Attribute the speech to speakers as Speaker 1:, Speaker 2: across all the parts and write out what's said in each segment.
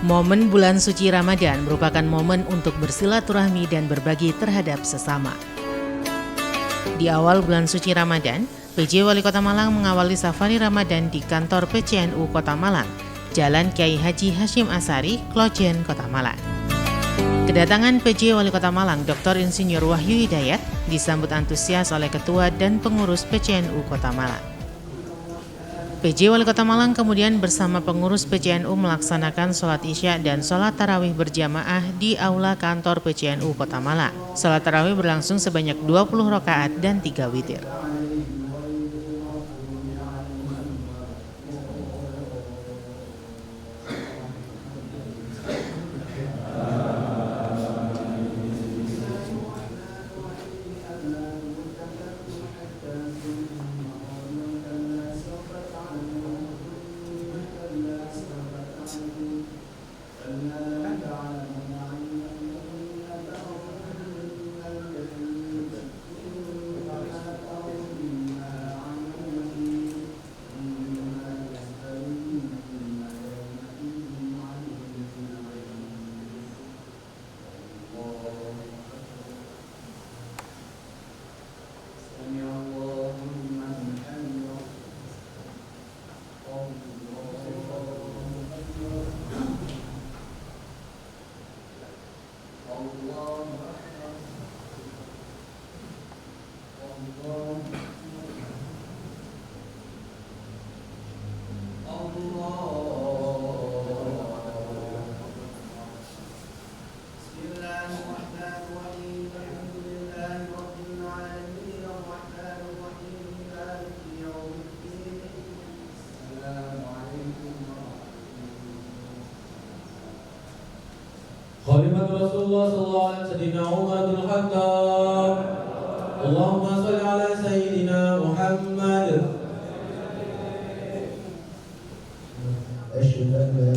Speaker 1: Momen bulan suci Ramadan merupakan momen untuk bersilaturahmi dan berbagi terhadap sesama. Di awal bulan suci Ramadan, PJ Wali Kota Malang mengawali safari Ramadan di kantor PCNU Kota Malang, Jalan Kiai Haji Hashim Asari, Klojen, Kota Malang. Kedatangan PJ Wali Kota Malang, Dr. Insinyur Wahyu Hidayat, disambut antusias oleh Ketua dan pengurus PCNU Kota Malang. PJ Wali Kota Malang kemudian bersama pengurus PCNU melaksanakan sholat Isya dan sholat tarawih berjamaah di aula kantor PCNU Kota Malang. Sholat tarawih berlangsung sebanyak 20 rakaat dan 3 witir.
Speaker 2: Khalifah Rasulullah sallallahu alaihi wasallam Sayyidina Umar bin Khattab. Allahumma shalli ala Sayyidina Muhammad.
Speaker 3: Asyhadu an la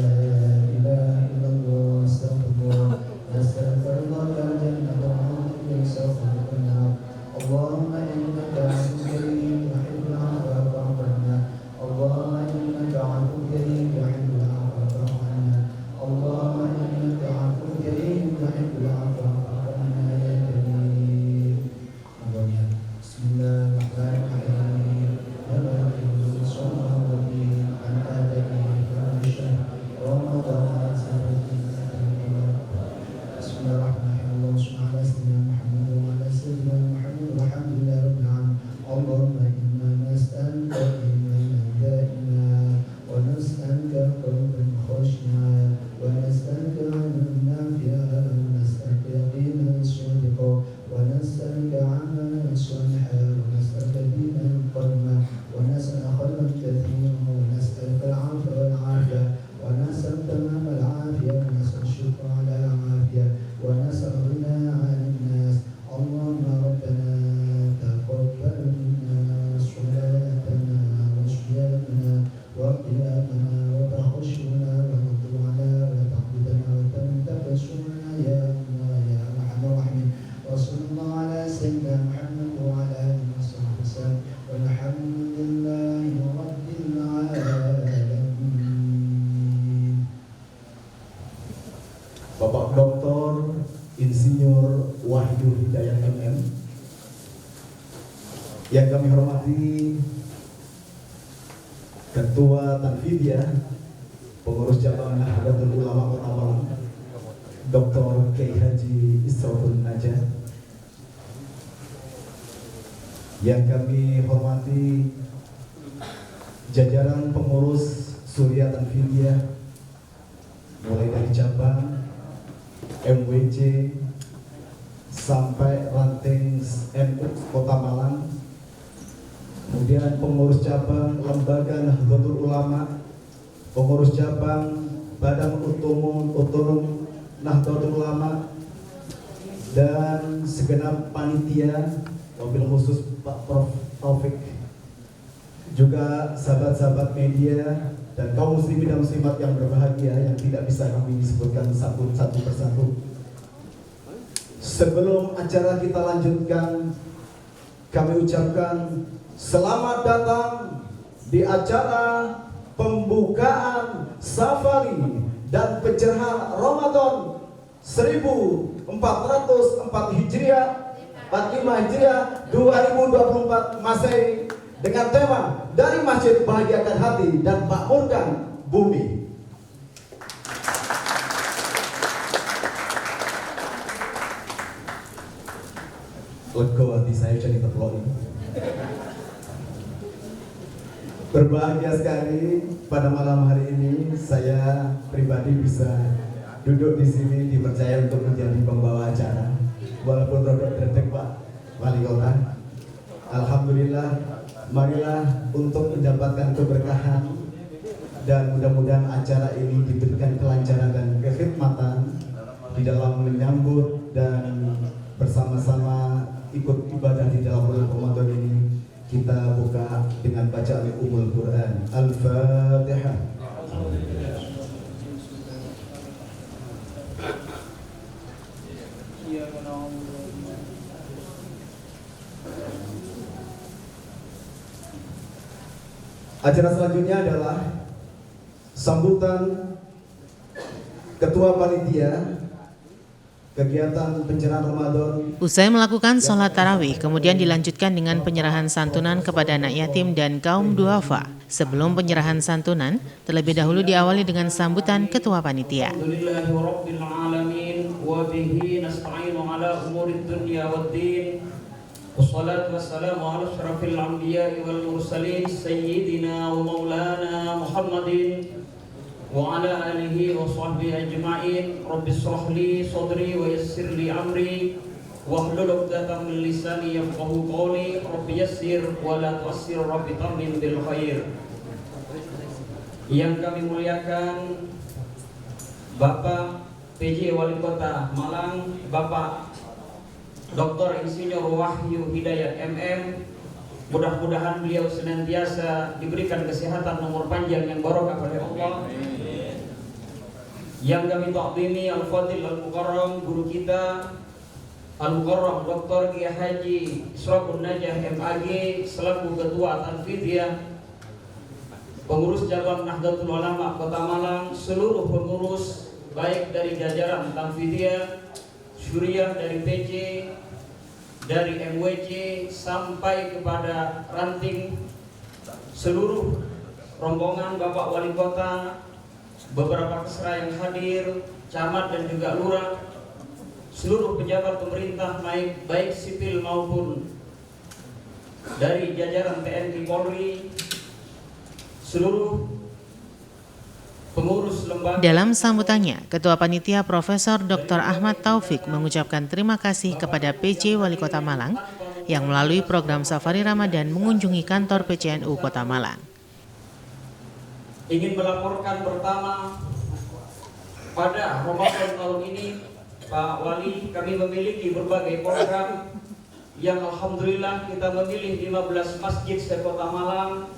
Speaker 3: ilaha illallah astaghfirullah astaghfirullah wal jannata wa astaghfirullah. Allahumma innaka afuwwun karim tuhibbul afwa fa'fu anna. Allahumma innaka afuwwun karim tuhibbul afwa fa'fu anna. Allahumma innaka afuwwun karim tuhibbul afwa fa'fu anna ya karim. Bismillahirrahmanirrahim. Bapak Dr. Insinyur Wahyu Hidayat MM, yang kami hormati Ketua Tanfidiyah Pengurus Cabang Nahdlatul Ulama Kota Malang, Dr. Kiai Haji Isroful Najah, yang kami hormati jajaran pengurus Surya Tanfidiyah mulai dari cabang MWC sampai ranting NU Kota Malang, kemudian pengurus cabang Lembaga Nahdlatul Ulama, pengurus cabang Badan Otonom Nahdlatul Ulama, dan segenap panitia, wabil khusus Pak Prof. Taufik, juga sahabat-sahabat media dan kaum muslimin dan muslimat yang berbahagia yang tidak bisa kami sebutkan satu persatu. Sebelum acara kita lanjutkan, kami ucapkan selamat datang di acara pembukaan safari
Speaker 4: dan pencerahan Ramadan 1404 Hijriah 45 Hijriah 2024 Masehi dengan tema Dari Masjid Bahagiakan Hati dan Makmurkan Bumi. Lega hati saya jadi terpeluk. Berbahagia sekali pada malam hari ini saya pribadi bisa duduk di sini dipercaya untuk menjadi pembawa acara. Walaupun rodok dredeg Pak Wali Kota. Alhamdulillah, marilah untuk mendapatkan keberkahan dan mudah-mudahan acara ini diberikan kelancaran dan kekhidmatan di dalam menyambut dan bersama-sama ikut ibadah di dalam bulan Ramadan ini. Kita buka dengan bacaan Ummul Quran. Al-Fatihah. Acara selanjutnya adalah sambutan Ketua Panitia kegiatan pencerahan Ramadan.
Speaker 1: Usai melakukan sholat tarawih, kemudian dilanjutkan dengan penyerahan santunan kepada anak yatim dan kaum duafa. Sebelum penyerahan santunan, terlebih dahulu diawali dengan sambutan Ketua Panitia.
Speaker 5: Wassalatu wassalamu ala asyrafil anbiya'i wal mursalin sayyidina wa maulana Muhammadin wa ala alihi wa sahbihi ajma'in. Rabbi shrah li sadri wa yassir li amri wahlul 'uqdatam min lisani yafqahu qawli. Rabbi yassir wa la tu'assir, Rabbi tamim bil khair. Yang kami muliakan Bapak PJ Wali Kota Malang, Bapak Dr. Insinyur Wahyu Hidayat MM, mudah-mudahan beliau senantiasa diberikan kesehatan umur panjang yang barokah oleh Allah. Yang kami takdimi Al-Fadil Al-Mukarram, guru kita Al-Mukarram Dr. Kiai Haji Israqun Najah MAG selaku Ketua Tanfidiyah, pengurus cabang Nahdlatul Ulama Kota Malang, seluruh pengurus baik dari jajaran Tanfidiyah, Syuriah, dari PJ, dari MWC sampai kepada ranting, seluruh rombongan Bapak Wali Kota, beberapa kesra yang hadir, camat dan juga lurah, seluruh pejabat pemerintah baik sipil maupun dari jajaran TNI Polri, seluruh pengurus lembaga.
Speaker 1: Dalam sambutannya, Ketua Panitia Profesor Dr. Ahmad Taufik mengucapkan terima kasih kepada PJ Wali Kota Malang yang melalui program Safari Ramadan mengunjungi kantor PCNU Kota Malang.
Speaker 5: Ingin melaporkan pertama, pada Ramadan tahun ini Pak Wali, kami memiliki berbagai program yang alhamdulillah kita memilih 15 masjid se-Kota Malang.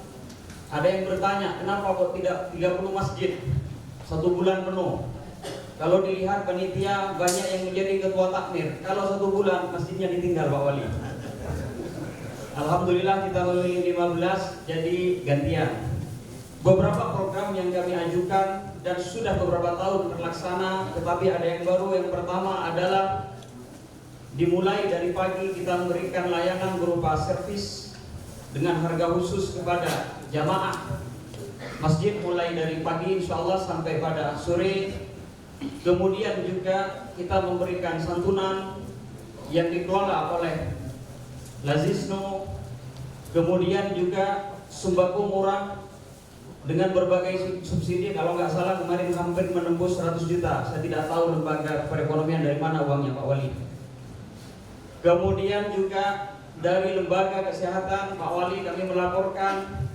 Speaker 5: Ada yang bertanya, kenapa kok tidak 30 masjid 1 bulan penuh? Kalau dilihat panitia banyak yang menjadi ketua takmir, kalau 1 bulan masjidnya ditinggal Pak Wali. Alhamdulillah kita memilih 15, jadi gantian. Beberapa program yang kami ajukan dan sudah beberapa tahun terlaksana, tetapi ada yang baru. Yang pertama adalah dimulai dari pagi kita memberikan layanan berupa servis dengan harga khusus kepada jamaah masjid mulai dari pagi insya Allah sampai pada sore. Kemudian juga kita memberikan santunan yang dikelola oleh Lazisno. Kemudian juga sembako murah dengan berbagai subsidi. Kalau nggak salah kemarin hampir menembus 100 juta. Saya tidak tahu lembaga perekonomian dari mana uangnya Pak Wali. Kemudian juga dari lembaga kesehatan Pak Wali kami melaporkan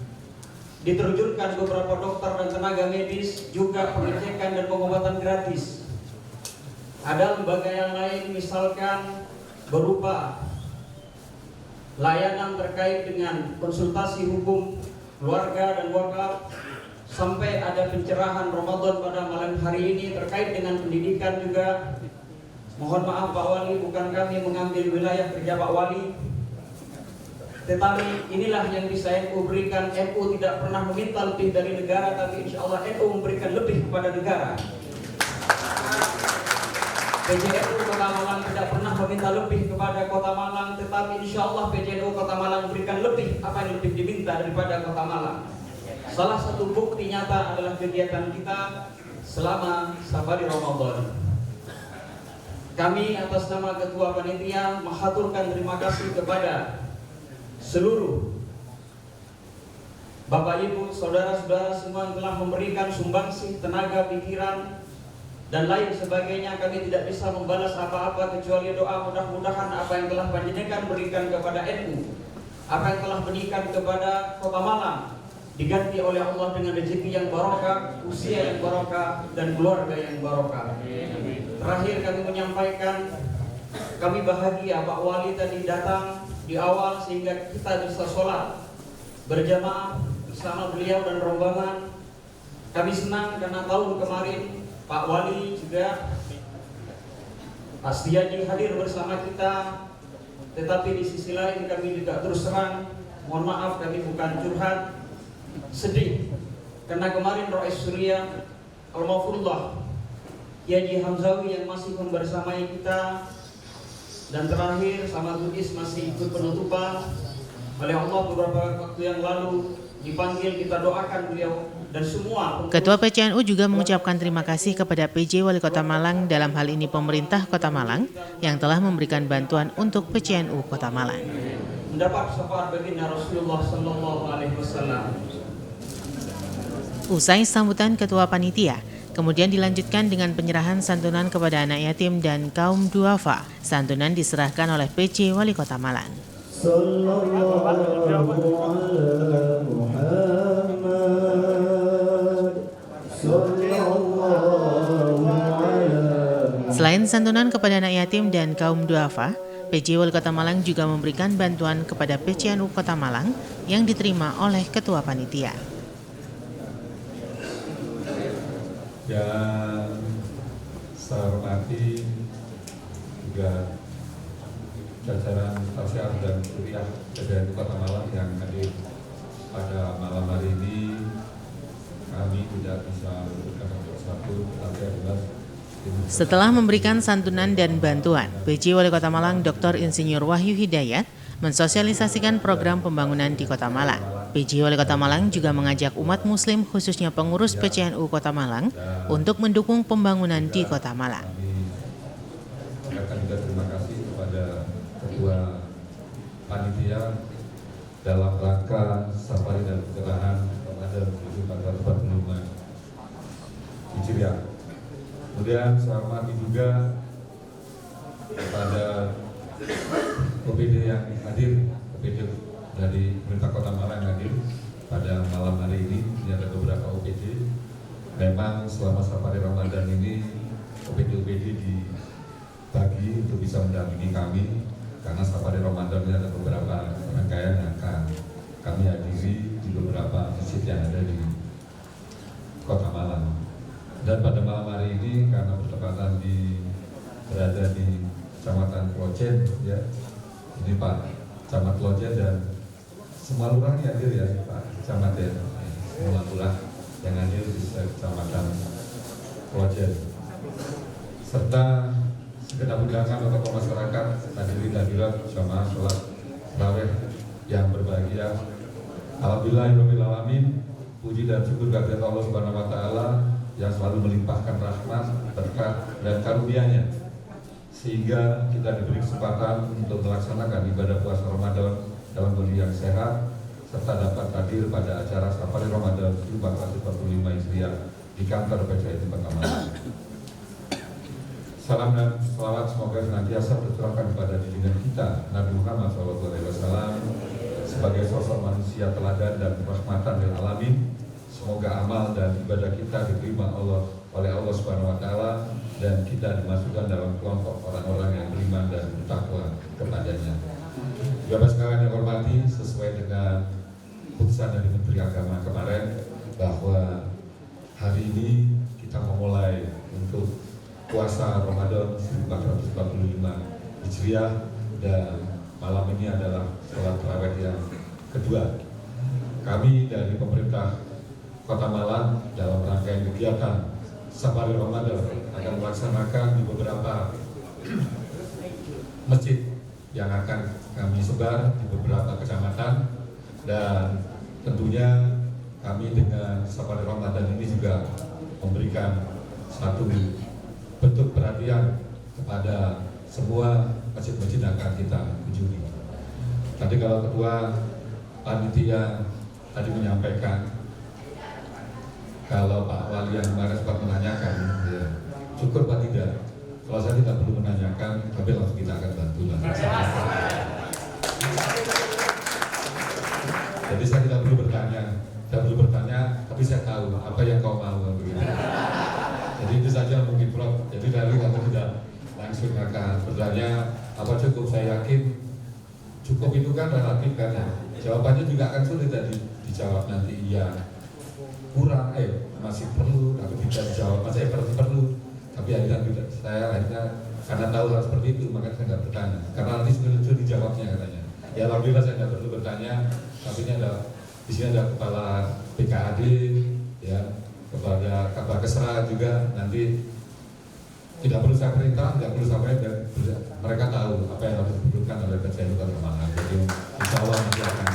Speaker 5: diterjunkan beberapa dokter dan tenaga medis, juga pengecekan dan pengobatan gratis. Ada lembaga yang lain misalkan berupa layanan terkait dengan konsultasi hukum keluarga dan wakaf, sampai ada pencerahan Ramadan pada malam hari ini terkait dengan pendidikan juga. Mohon maaf Pak Wali, bukan kami mengambil wilayah kerja Pak Wali, Tetapi inilah yang bisa NU berikan. NU tidak pernah meminta lebih dari negara, tapi insya Allah NU memberikan lebih kepada negara. PJNU Kota Malang tidak pernah meminta lebih kepada Kota Malang, tetapi insya Allah PJNU Kota Malang memberikan lebih apa yang lebih diminta daripada Kota Malang. Salah satu bukti nyata adalah kegiatan kita selama Safari Ramadan. Kami atas nama Ketua Panitia menghaturkan terima kasih kepada seluruh Bapak Ibu, saudara-saudara semua yang telah memberikan sumbangsih tenaga, pikiran, dan lain sebagainya. Kami tidak bisa membalas apa-apa kecuali doa. Mudah-mudahan apa yang telah panjenengan berikan kepada NU, apa yang telah berikan kepada Kota Malang, diganti oleh Allah dengan rezeki yang barokah, usia yang barokah, dan keluarga yang barokah. Terakhir kami menyampaikan, kami bahagia Pak Wali tadi datang di awal sehingga kita bisa sholat berjamaah bersama beliau dan rombongan. Kami senang karena tahun kemarin Pak Wali juga Pak Setiaji hadir bersama kita. Tetapi di sisi lain kami juga terus terang, mohon maaf kami bukan curhat, sedih karena kemarin Rois Surya Al-Mafurullah Kiai Hamzawi yang masih membersamai kita, dan terakhir sama Tuis masih ikut penutupan. Oleh Allah beberapa waktu yang lalu dipanggil, kita doakan beliau dan semua.
Speaker 1: Ketua PCNU juga mengucapkan terima kasih kepada PJ Wali Kota Malang, dalam hal ini pemerintah Kota Malang, yang telah memberikan bantuan untuk PCNU Kota Malang.
Speaker 5: Mendapat syafaat baginda Rasulullah Sallallahu Alaihi Wasallam.
Speaker 1: Usai sambutan Ketua Panitia, kemudian dilanjutkan dengan penyerahan santunan kepada anak yatim dan kaum duafa. Santunan diserahkan oleh PJ Wali Kota Malang. Selain santunan kepada anak yatim dan kaum duafa, PJ Wali Kota Malang juga memberikan bantuan kepada PCNU Kota Malang yang diterima oleh Ketua Panitia.
Speaker 6: Yang saya hormati juga jajaran Tasyar dan Kuliah PCNU Kota Malang yang hadir pada malam hari ini. Kami tidak bisa memberikan satu, tapi adalah
Speaker 1: setelah memberikan santunan dan bantuan, PJ Wali Kota Malang Dr. Insinyur Wahyu Hidayat mensosialisasikan program pembangunan di Kota Malang. PJ Wali Kota Malang juga mengajak umat muslim khususnya pengurus PCNU Kota Malang untuk mendukung pembangunan di Kota Malang.
Speaker 6: Kami akan juga terima kasih kepada Ketua Panitia dalam rangka Safari dan Pencerahan Ramadan 1445 Hijriah. Kemudian saya hormati juga kepada OPD yang hadir, OPD dari pemerintah Kota Malang yang hadir pada malam hari ini. Ini ada beberapa OPD. Memang selama Safari Ramadan ini OPD-OPD dibagi untuk bisa mendampingi kami, karena Safari Ramadan ini ada beberapa rangkaian yang akan kami hadiri di beberapa masjid yang ada di Kota Malang. Dan pada malam hari ini karena bertepatan berada di Kecamatan Klojen, ya, ini Pak Camat Klojen dan semua lurah yang hadir ya Pak Camat ya, semua lurah yang hadir di Kecamatan Klojen, serta segenap undangan tokoh masyarakat, hadirin hadirat jamaah sholat tarawih yang berbahagia. Alhamdulillahirabbil alamin, puji dan syukur kehadirat Allah Subhanahu wa taala yang selalu melimpahkan rahmat, berkah, dan karunia-Nya, sehingga kita diberi kesempatan untuk melaksanakan ibadah puasa Ramadan dalam kondisi yang sehat, serta dapat hadir pada acara Safari Ramadan 1445 Hijriah di kantor PCNU Kota Malang. Salam dan selawat semoga senantiasa tercurahkan kepada junjungan kita Nabi Muhammad SAW sebagai sosok manusia teladan dan rahmatan lil alamin. Semoga amal dan ibadah kita diterima oleh Allah Subhanahu wa taala dan kita dimasukkan dalam kelompok orang-orang yang beriman dan bertakwa kepadanya. Bapak sekalian yang hormati, sesuai dengan putusan dari Menteri Agama kemarin bahwa hari ini kita memulai untuk puasa Ramadan 1445 Hijriah, dan malam ini adalah sholat tarawih yang kedua. Kami dari pemerintah Kota Malang dalam rangkaian kegiatan Safari Ramadan akan melaksanakan di beberapa masjid yang akan kami sebar di beberapa kecamatan, dan tentunya kami dengan Safari Ramadan ini juga memberikan satu bentuk perhatian kepada semua masjid-masjid yang akan kita kunjungi. Tadi kalau ketua panitia tadi menyampaikan kalau Pak Wali yang kemarin sempat menanyakan, ya, cukup Pak tidak? Kalau saya tidak perlu menanyakan, tapi langsung kita akan bantu lah. Jadi saya tidak perlu bertanya, tapi saya tahu apa yang kau mau. Begitu. Jadi itu saja mungkin Prof. Jadi dari kalau tidak langsung akan bertanya apa cukup, saya yakin cukup itu kan relatif kan ya. Jawabannya juga akan sulit tadi dijawab nanti iya kurang, masih perlu, tapi tidak dijawab masih perlu. Tapi akhirnya saya karena tahu hal seperti itu makanya saya nggak bertanya, karena nanti sudah dijawabnya katanya. Ya alhamdulillah saya nggak perlu bertanya, tapi ini di sini ada kepala PKAD, ya, kepada Kabak Kesra juga, nanti tidak perlu saya perintah, tidak perlu sampai, dan mereka tahu apa yang harus dibutuhkan oleh PCNU Kota Malang. Jadi insya Allah nanti akan.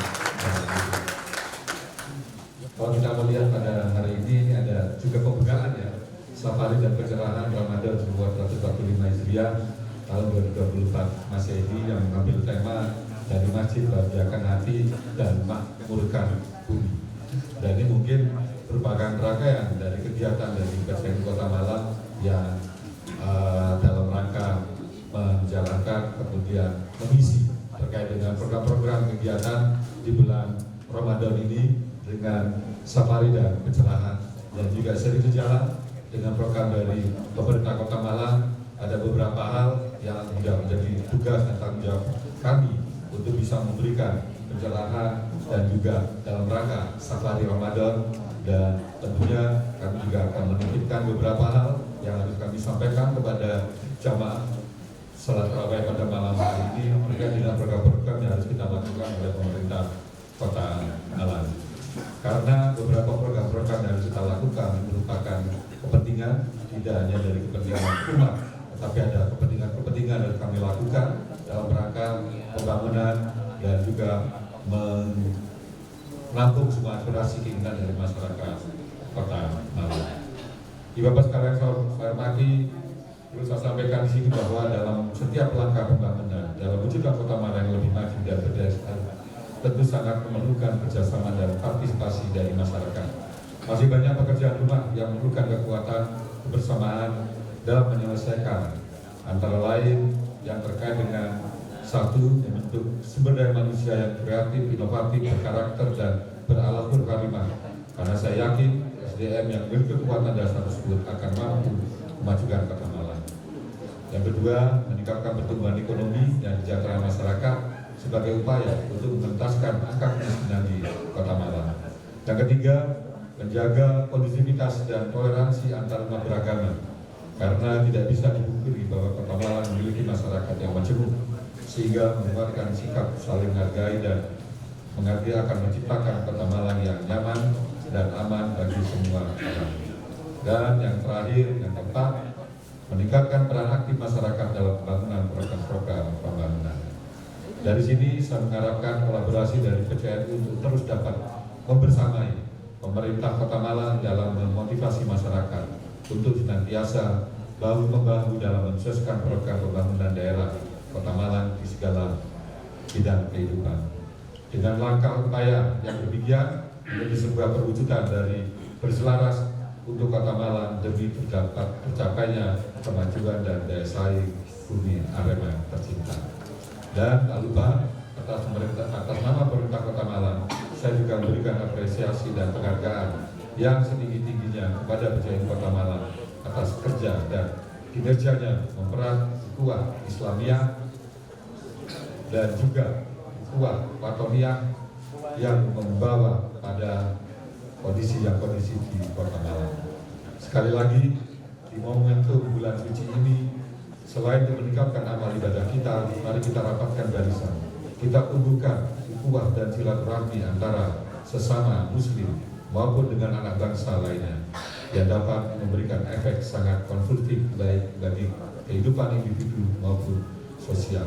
Speaker 6: Kalau kita melihat pada hari ini ada juga pembukaan ya, Safari dan Pencerahan Ramadan 1445 Hijriah tahun 2024 Masehi yang mengambil tema dari masjid bahagiakan hati dan makmurkan bumi. Dan ini mungkin merupakan rangkaian dari kegiatan dari PCNU Kota Malang yang dalam rangka menjalankan kemudian mengisi terkait dengan program-program kegiatan di bulan Ramadan ini dengan safari dan pencerahan, dan juga sering berjalan dengan program dari pemerintah Kota Malang. Ada beberapa hal yang sudah menjadi tugas dan tanggung jawab kami untuk bisa memberikan pencerahan dan juga dalam rangka safari Ramadan, dan tentunya kami juga akan menitipkan beberapa hal yang harus kami sampaikan kepada jamaah salat tarawih pada malam hari ini terkait dengan program-program yang harus kita lakukan oleh pemerintah Kota Malang. Karena beberapa program-program yang harus kita lakukan merupakan kepentingan tidak hanya dari kepentingan umat, tetapi ada kepentingan yang kami lakukan dalam rangka pembangunan dan juga menampung semua aspirasi keinginan dari masyarakat Kota Malang. Bapak sekalian saya hormati, perlu saya sampaikan di sini bahwa dalam setiap langkah pembangunan dalam wujudkan Kota Malang yang lebih maju dan berdaya tentu sangat memerlukan kerjasama dan partisipasi dari masyarakat. Masih banyak pekerjaan rumah yang memerlukan kekuatan kebersamaan dalam menyelesaikan, antara lain yang terkait dengan satu, membentuk sumber daya manusia yang kreatif, inovatif, berkarakter dan beralahur karimah. Karena saya yakin SDM yang memiliki kekuatan dasar tersebut akan mampu memajukan Kota Malang. Yang kedua, meningkatkan pertumbuhan ekonomi dan kesejahteraan masyarakat sebagai upaya untuk mengentaskan angka kemiskinan di Kota Malang. Yang ketiga, menjaga kondusivitas dan toleransi antarumat beragama, karena tidak bisa dipungkiri bahwa Kota Malang memiliki masyarakat yang majemuk, sehingga menguatkan sikap saling menghargai dan mengerti akan menciptakan Kota Malang yang nyaman dan aman bagi semua orang. Dan yang terakhir, yang keempat, meningkatkan peran aktif masyarakat dalam pembangunan program-program pembangunan. Dari sini saya mengharapkan kolaborasi dari PCNU untuk terus dapat membersamai pemerintah Kota Malang dalam memotivasi masyarakat untuk senantiasa bahu-membahu dalam mensukseskan program pembangunan daerah Kota Malang di segala bidang kehidupan. Dengan langkah upaya yang demikian menjadi sebuah perwujudan dari berselaras untuk Kota Malang demi tercapainya kemajuan dan daya saing bumi Arema tercinta. Dan tak lupa atas nama pemerintah Kota Malang, saya juga memberikan apresiasi dan penghargaan yang setinggi-tingginya kepada PCNU Kota Malang atas kerja dan kinerjanya memperat ukhuwah Islamiyah dan juga ukhuwah Watoniyah yang membawa pada kondisi di Kota Malang. Sekali lagi, di momentum bulan suci ini, selain untuk meningkatkan amal ibadah kita, mari kita rapatkan barisan kita tumbuhkan ukhuwah dan silaturahmi antara sesama muslim maupun dengan anak bangsa lainnya yang dapat memberikan efek sangat konstruktif baik bagi kehidupan individu maupun sosial.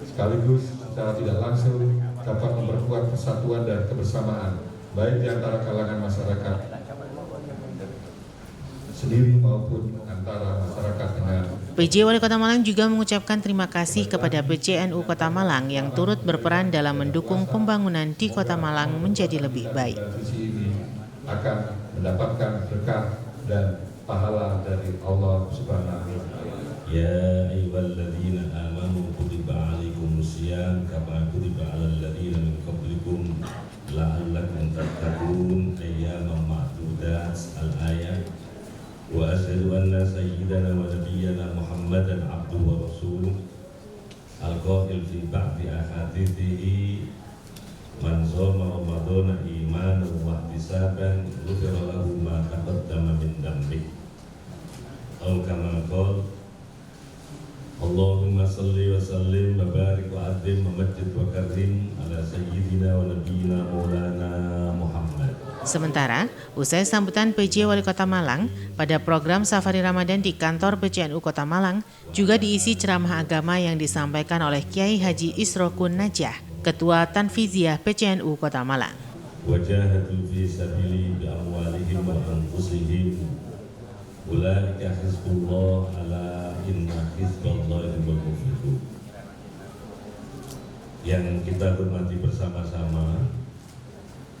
Speaker 6: Sekaligus secara tidak langsung dapat memperkuat persatuan dan kebersamaan baik di antara kalangan masyarakat sendiri maupun antara masyarakat dengan
Speaker 1: PJ Wali Kota Malang juga mengucapkan terima kasih kepada PCNU Kota Malang yang turut berperan dalam mendukung pembangunan di Kota Malang menjadi lebih baik.
Speaker 6: Visi ini akan mendapatkan berkah dan pahala dari Allah Subhanahu wa Ta'ala.
Speaker 7: Ya ayyuhalladzina amanu kutiba alaikumusiyam kama kutiba alal ladzina min qablikum la'allakum tattaqun ayyaman ma'dudat al-ayat. Wa asyhadu anna sayyidana wa nabiyyana Muhammadan abduhu wa rasuluh al-qa'il fi ba'di ahadithihi man shoma ramadhana imanan wa ihtisaban ghufira lahu ma taqaddama min dhanbihi aw kama qala Allahumma salli wa sallim wa barik wa azim wa majid wa karim ala sayyidina wa nabiyyina maulana Muhammad.
Speaker 1: Sementara, usai sambutan PJ Wali Kota Malang, pada program Safari Ramadan di kantor PCNU Kota Malang juga diisi ceramah agama yang disampaikan oleh Kiai Haji Isrokun Najah, Ketua Tanfiziah PCNU Kota Malang.
Speaker 7: Wajahatu fi sabili bi amwalihim wa anfusihim ulaika hizbullah ala inna hizballahi humul muflihun. Yang kita hormati bersama-sama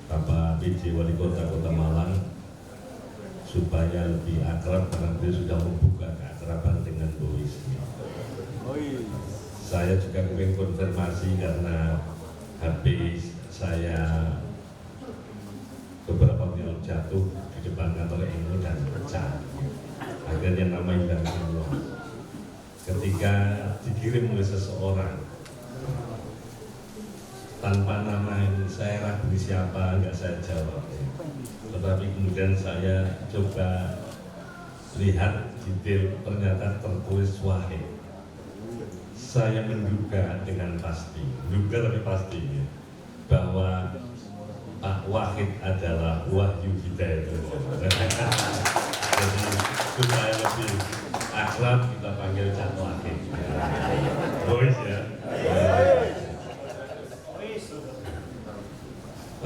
Speaker 7: Bapak PJ Wali Kota Kota Malang, supaya lebih akrab karena beliau sudah membuka keakraban dengan Bu Ismi. Saya juga ingin konfirmasi karena HP saya beberapa waktu lalu jatuh di depan kantor ini dan pecah. Akhirnya nama hilang semua. Ketika dikirim oleh seseorang tanpa nama ini, saya ragu siapa, nggak saya jawab. Tetapi kemudian saya coba lihat detail, ternyata tertulis Wahid. Saya menduga dengan pasti, lebih pasti ya, bahwa Pak Wahid adalah Wahyu Hidayatullah. Jadi supaya lebih akrab kita panggil Cak Wahid. Boys ya.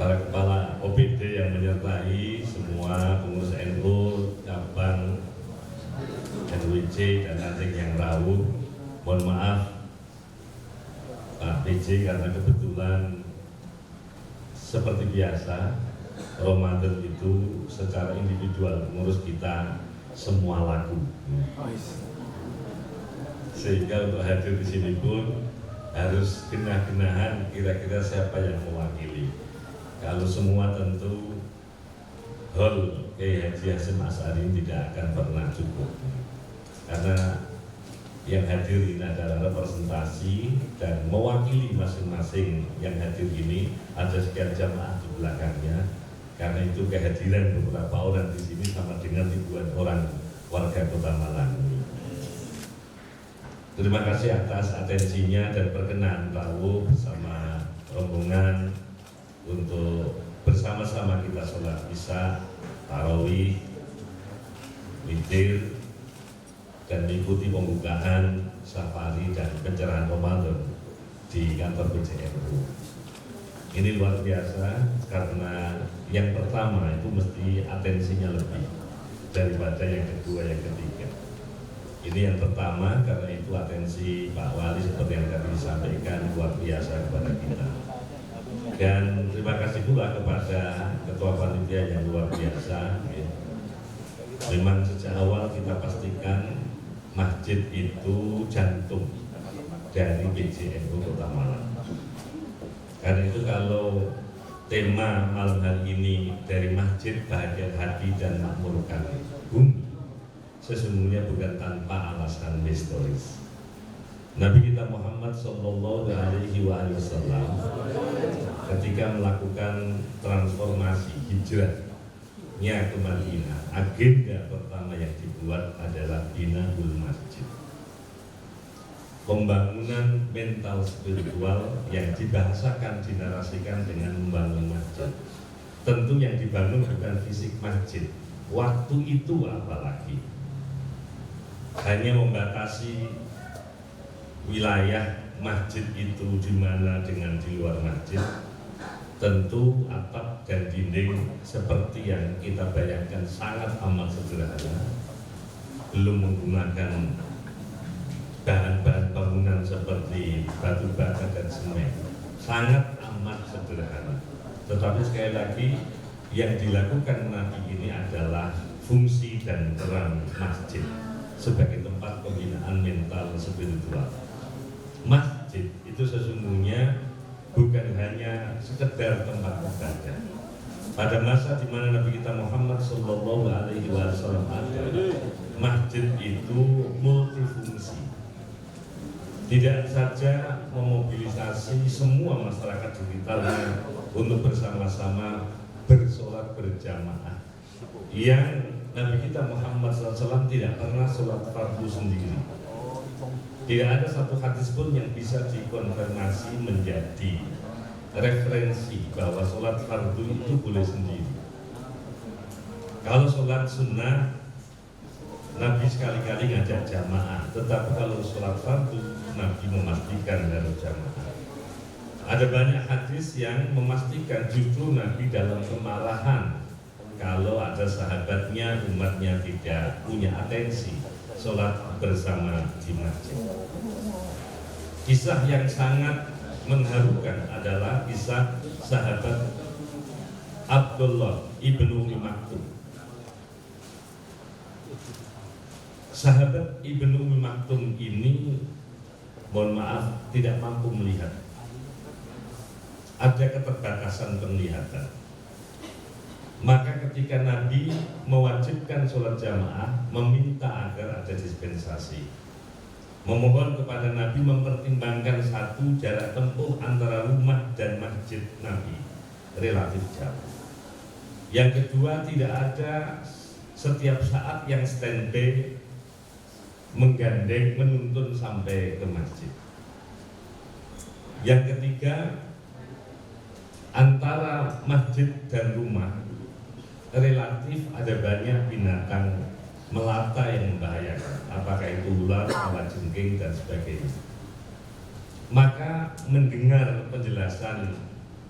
Speaker 7: Para kepala OPD yang menyertai, semua pengurus NU, cabang, NWC dan Aceh yang rawuh, mohon maaf Pak PJ karena kebetulan seperti biasa Ramadan itu secara individual pengurus kita semua laku, sehingga untuk hadir di sini pun harus genah-genahan kira-kira siapa yang mewakili. Kalau semua tentu hall Kiai Haji Hasyim Asy'ari tidak akan pernah cukup, karena yang hadir ini adalah representasi dan mewakili masing-masing yang hadir ini. Ada sekian jamaah di belakangnya, karena itu kehadiran beberapa orang di sini sama dengan ribuan orang warga Kota Malang. Terima kasih atas atensinya dan perkenan tahu bersama rombongan untuk bersama-sama kita sholat isya, tarawih, witir, dan mengikuti pembukaan safari dan pencerahan Ramadan di kantor PCNU. Ini luar biasa karena yang pertama itu mesti atensinya lebih daripada yang kedua, yang ketiga. Ini yang pertama karena itu atensi Pak Wali seperti yang tadi disampaikan luar biasa kepada kita. Dan terima kasih pula kepada Ketua Panitia yang luar biasa. Memang sejak awal kita pastikan masjid itu jantung dari PCNU Kota Malang. Karena itu kalau tema malam hari ini dari masjid bahagia hati dan makmurkan bumi, sesungguhnya bukan tanpa alasan historis. Nabi kita Muhammad Sallallahu Alaihi Wasallam ketika melakukan transformasi hijrahnya ke Madinah, agenda pertama yang dibuat adalah binaul masjid. pembangunan mental spiritual yang dibahasakan, dinarasikan dengan membangun masjid. Tentu yang dibangun bukan fisik masjid. Waktu itu apalagi hanya membatasi wilayah masjid itu di mana dengan di luar masjid. Tentu atap dan dinding seperti yang kita bayangkan sangat amat sederhana, belum menggunakan bahan-bahan bangunan seperti batu bata dan semen, sangat amat sederhana. Tetapi sekali lagi yang dilakukan Nabi ini adalah fungsi dan peran masjid sebagai tempat pembinaan mental spiritual. Masjid itu sesungguhnya bukan hanya sekedar tempat ibadah. Pada masa di mana Nabi kita Muhammad Shallallahu Alaihi Wasallam ada, masjid itu multifungsi. Tidak saja memobilisasi semua masyarakat di sekitarnya untuk bersama-sama bersolat berjamaah. Yang Nabi kita Muhammad SAW tidak pernah sholat fardu sendiri. Tidak ada satu hadis pun yang bisa dikonfirmasi menjadi referensi bahwa sholat fardu itu boleh sendiri. Kalau sholat sunnah, Nabi sekali-kali ngajak jamaah. Tetapi kalau sholat fardu, Nabi memastikan harus jamaah. Ada banyak hadis yang memastikan justru Nabi dalam kemarahan kalau ada sahabatnya, umatnya tidak punya atensi sholat bersama di masjid. Kisah yang sangat mengharukan adalah kisah sahabat Abdullah ibnu Umi Maktum. Sahabat ibnu Umi Maktum ini, mohon maaf, tidak mampu melihat. Ada keterbatasan penglihatan. Maka ketika Nabi mewajibkan sholat jamaah, meminta agar ada dispensasi, memohon kepada Nabi mempertimbangkan satu, jarak tempuh antara rumah dan masjid Nabi relatif jauh. Yang kedua, tidak ada setiap saat yang standby menggandeng menuntun sampai ke masjid. Yang ketiga, antara masjid dan rumah relatif ada banyak binatang melata yang membahayakan, apakah itu ular, kalajengking dan sebagainya. Maka mendengar penjelasan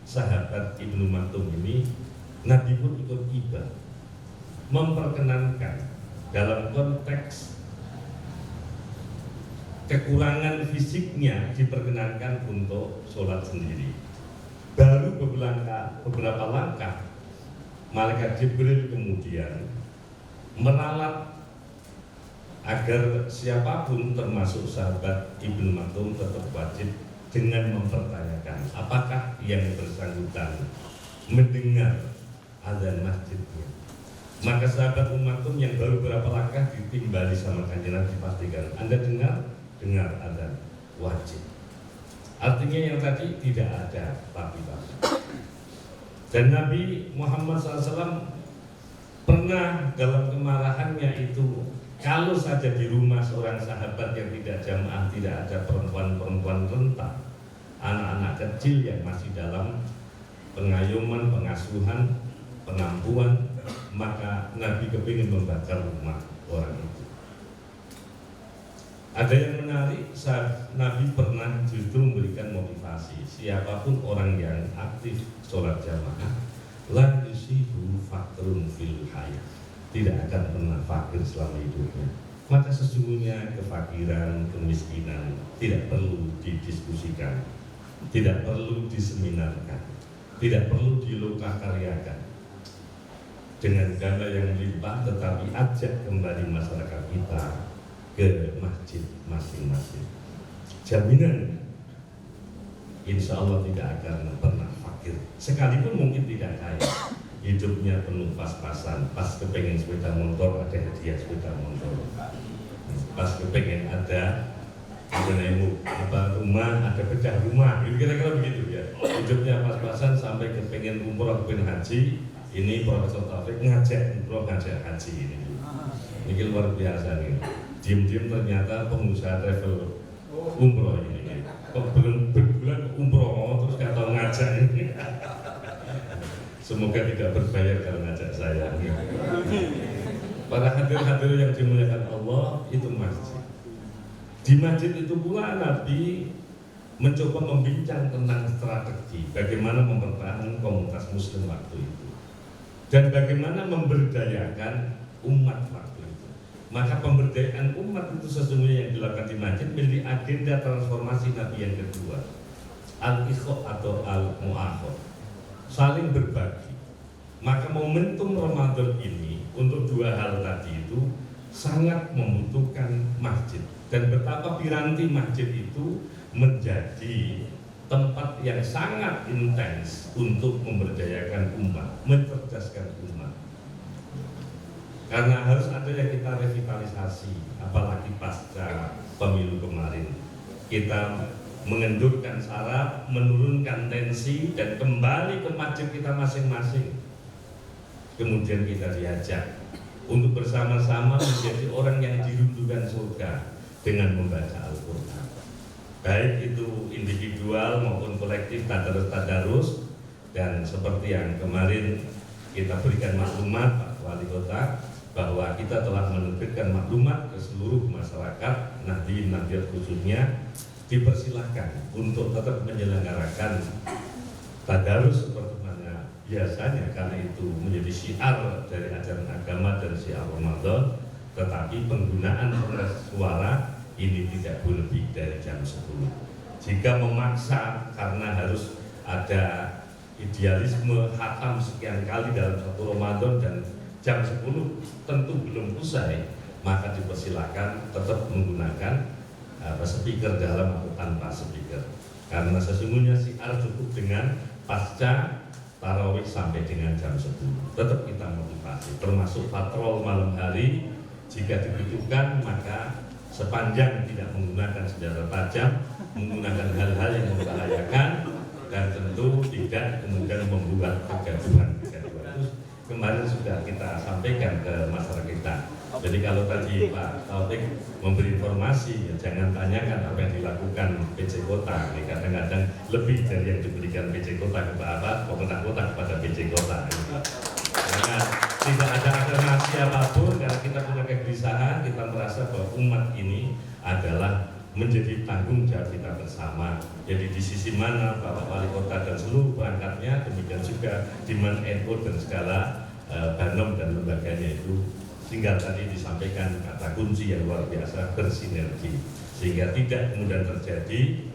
Speaker 7: sahabat Ibnu Maktum ini, Nabi pun ikut iba, memperkenankan dalam konteks kekurangan fisiknya diperkenankan untuk sholat sendiri. Baru beberapa langkah Malaikat Jibril kemudian meralat agar siapapun termasuk sahabat Ibnu Maktum tetap wajib dengan mempertanyakan apakah yang bersangkutan mendengar azan masjidnya. Maka sahabat Ibnu Maktum yang baru beberapa langkah ditimbali sama Kanjeng Nabi dipastikan, Anda dengar azan, wajib. Artinya yang tadi tidak ada tapi-tapi. Dan Nabi Muhammad SAW pernah dalam kemarahannya itu, kalau saja di rumah seorang sahabat yang tidak jamaah, tidak ada perempuan-perempuan rentan, anak-anak kecil yang masih dalam pengayoman, pengasuhan, pengampuan, maka Nabi kepingin membakar rumah orang itu. Ada yang menarik, saat Nabi pernah justru memberikan motivasi, siapapun orang yang aktif sholat jamaah, la yusibu fakrun fil hayat, tidak akan pernah fakir selama hidupnya. Maka sesungguhnya kefakiran, kemiskinan tidak perlu didiskusikan, tidak perlu diseminarkan, tidak perlu dilokakaryakan. Dengan dana yang melimpah, tetapi ajak kembali masyarakat kita ke masjid masing-masing. Jaminan insya Allah tidak akan pernah fakir, sekalipun mungkin tidak kaya, hidupnya penuh pas-pasan. Pas kepengen sepeda motor, ada hadiah sepeda motor. Pas kepengen ada rumah, ada bedah rumah, kira-kira begitu ya. Hidupnya pas-pasan sampai kepengen umroh, kepengen haji. Ini Profesor Taufik ngajak umroh, ngajak haji ini luar biasa nih. Diam-diam ternyata pengusaha travel umroh ini. Kok belum berbulan umroh terus nggak tahu ngajak ini. Semoga tidak berbayar kalau ngajak saya. Para hadir-hadir yang dimuliakan Allah, itu masjid. Di masjid itu pula Nabi mencoba membincang tentang strategi bagaimana mempertahankan komunitas muslim waktu itu dan bagaimana memberdayakan umat waktu itu. Maka pemberdayaan umat itu sesungguhnya yang dilakukan di masjid menjadi agenda transformasi Nabi yang kedua, al-ikhwa atau al-mu'akhod, saling berbagi. Maka momentum Ramadan ini untuk dua hal tadi itu sangat membutuhkan masjid, dan betapa piranti masjid itu menjadi tempat yang sangat intens untuk memberdayakan umat, mencerdaskan umat. Karena harus ada yang kita revitalisasi, apalagi pasca pemilu kemarin. Kita mengendurkan saraf, menurunkan tensi, dan kembali ke masjid kita masing-masing. Kemudian kita diajak untuk bersama-sama menjadi orang yang dirindukan surga dengan membaca Al-Quran. Baik itu individual maupun kolektif, tadarus, dan seperti yang kemarin kita berikan maklumat Pak Wali Kota bahwa kita telah menerbitkan maklumat ke seluruh masyarakat Nahdien khususnya, dipersilahkan untuk tetap menyelenggarakan tadarus seperti mana biasanya, karena itu menjadi syiar dari ajaran agama dan syiar Ramadan. Tetapi penggunaan pengeras suara ini tidak boleh lebih dari jam 10. Jika memaksa karena harus ada idealisme hatam sekian kali dalam satu Ramadan dan jam 10 tentu belum usai, maka dipersilakan tetap menggunakan speaker dalam atau tanpa speaker. Karena sesungguhnya syiar cukup dengan pasca tarawih sampai dengan jam 10. Tetap kita motivasi, termasuk patrol malam hari jika dibutuhkan, maka sepanjang tidak menggunakan senjata tajam, menggunakan hal-hal yang membahayakan, dan tentu tidak kemudian membuat kegaduhan. Kemarin sudah kita sampaikan ke masyarakat kita. Jadi kalau tadi Pak Taufik memberi informasi, ya jangan tanyakan apa yang dilakukan PC Kota. Ini kadang-kadang lebih dari yang diberikan PC Kota kepada pemerintah kota kepada PC Kota. Karena tidak ada afirmasi apapun, karena kita punya kegelisahan, kita merasa bahwa umat ini adalah menjadi tanggung jawab kita bersama. Jadi di sisi mana Bapak Wali Kota dan seluruh perangkatnya, demikian juga di mana NU dan segala banom dan lembaganya itu, sehingga tadi disampaikan kata kunci yang luar biasa, bersinergi, sehingga tidak kemudian terjadi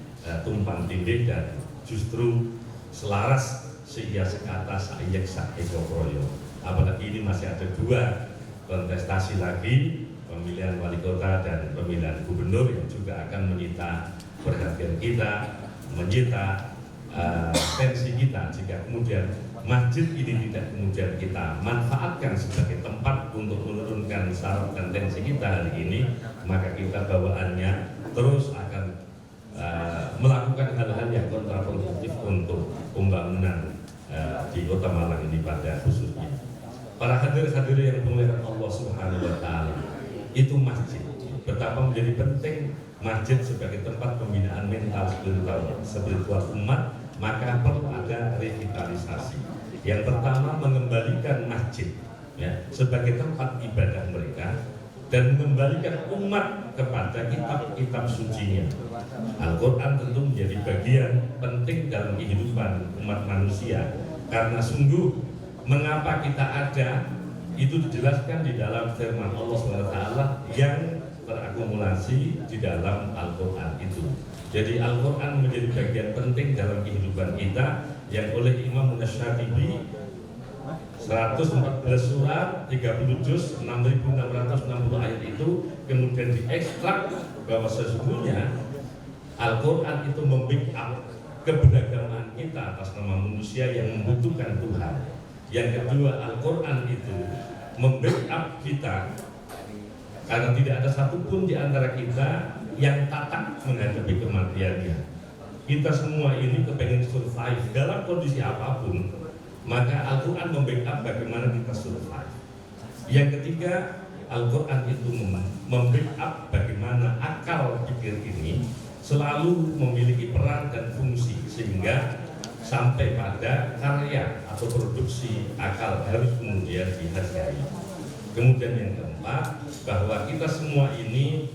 Speaker 7: tumpang tindih dan justru selaras sehingga sekata saiyek saeko kroyo. Apalagi ini masih ada dua kontestasi lagi, pemilihan wali kota dan pemilihan gubernur yang juga akan menyita perhatian kita, menyita tensi kita. Jika kemudian masjid ini tidak kemudian kita manfaatkan sebagai tempat untuk menurunkan saraf dan tensi kita hari ini, maka kita bawaannya terus akan melakukan hal-hal yang kontraproduktif untuk pembangunan di Kota Malang ini pada khususnya. Para hadir-hadir yang dimuliakan Allah Subhanahu wa Ta'ala, itu masjid. Betapa menjadi penting masjid sebagai tempat pembinaan mental spiritual umat, maka perlu ada revitalisasi. Yang pertama, mengembalikan masjid ya, sebagai tempat ibadah mereka dan mengembalikan umat kepada kitab-kitab sucinya. Al-Quran tentu menjadi bagian penting dalam kehidupan umat manusia, karena sungguh mengapa kita ada itu dijelaskan di dalam firman Allah SWT yang terakumulasi di dalam Al-Quran itu. Jadi Al-Quran menjadi bagian penting dalam kehidupan kita, yang oleh Imam Nasy-Syatibi 114 surat, 30 juz, 6.660 ayat itu kemudian diekstrak bahwa sesungguhnya Al-Quran itu membackup keberagaman kita atas nama manusia yang membutuhkan Tuhan. Yang kedua, Al-Quran itu membackup kita karena tidak ada satupun di antara kita yang tatak menghadapi kematiannya. Kita semua ini kepengen survive dalam kondisi apapun, maka Al-Quran membackup bagaimana kita survive. Yang ketiga, Al-Quran itu membackup bagaimana akal pikir ini selalu memiliki peran dan fungsi sehingga sampai pada karya atau produksi akal harus kemudian dihargai. Kemudian yang keempat, bahwa kita semua ini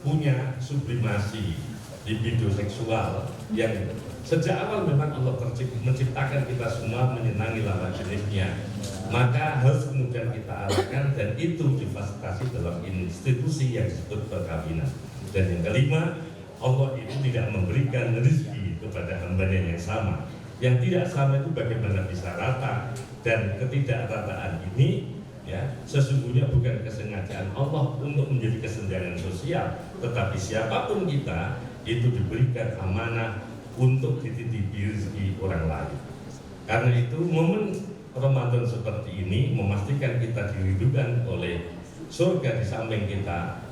Speaker 7: punya sublimasi libido seksual yang sejak awal memang Allah menciptakan kita semua menyenangi lawan jenisnya. Maka harus kemudian kita arahkan dan itu difasilitasi dalam institusi yang disebut perkawinan. Dan yang kelima, Allah itu tidak memberikan rezeki kepada hambanya yang sama. Yang tidak sama itu bagaimana bisa rata, dan ketidakrataan ini ya sesungguhnya bukan kesengajaan Allah untuk menjadi kesenjangan sosial, tetapi siapapun kita itu diberikan amanah untuk dititipi rezeki orang lain. Karena itu momen Ramadan seperti ini memastikan kita dirindukan oleh surga di samping kita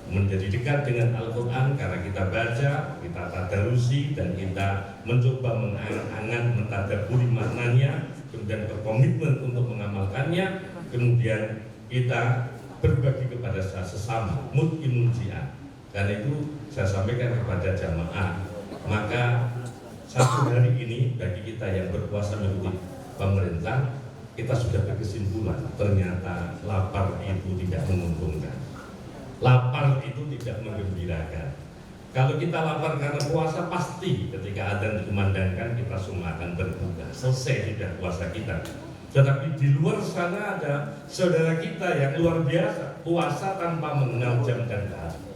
Speaker 7: menjadi dekat dengan Al-Quran karena kita baca, kita tadarusi, dan kita mencoba mengangan-angan, mentadaburi maknanya, kemudian berkomitmen untuk mengamalkannya, kemudian kita berbagi kepada sesama, mungkin mujian. Karena itu saya sampaikan kepada jamaah, maka satu hari ini bagi kita yang berpuasa mengikuti pemerintah, kita sudah berkesimpulan ternyata lapar itu tidak menguntungkan. Lapar itu tidak menggembirakan. Kalau kita lapar karena puasa, pasti ketika adzan dikumandangkan kita semua akan berbuka. Selesai tidak puasa kita. Tetapi di luar sana ada saudara kita yang luar biasa, puasa tanpa mengenal jam dan hari.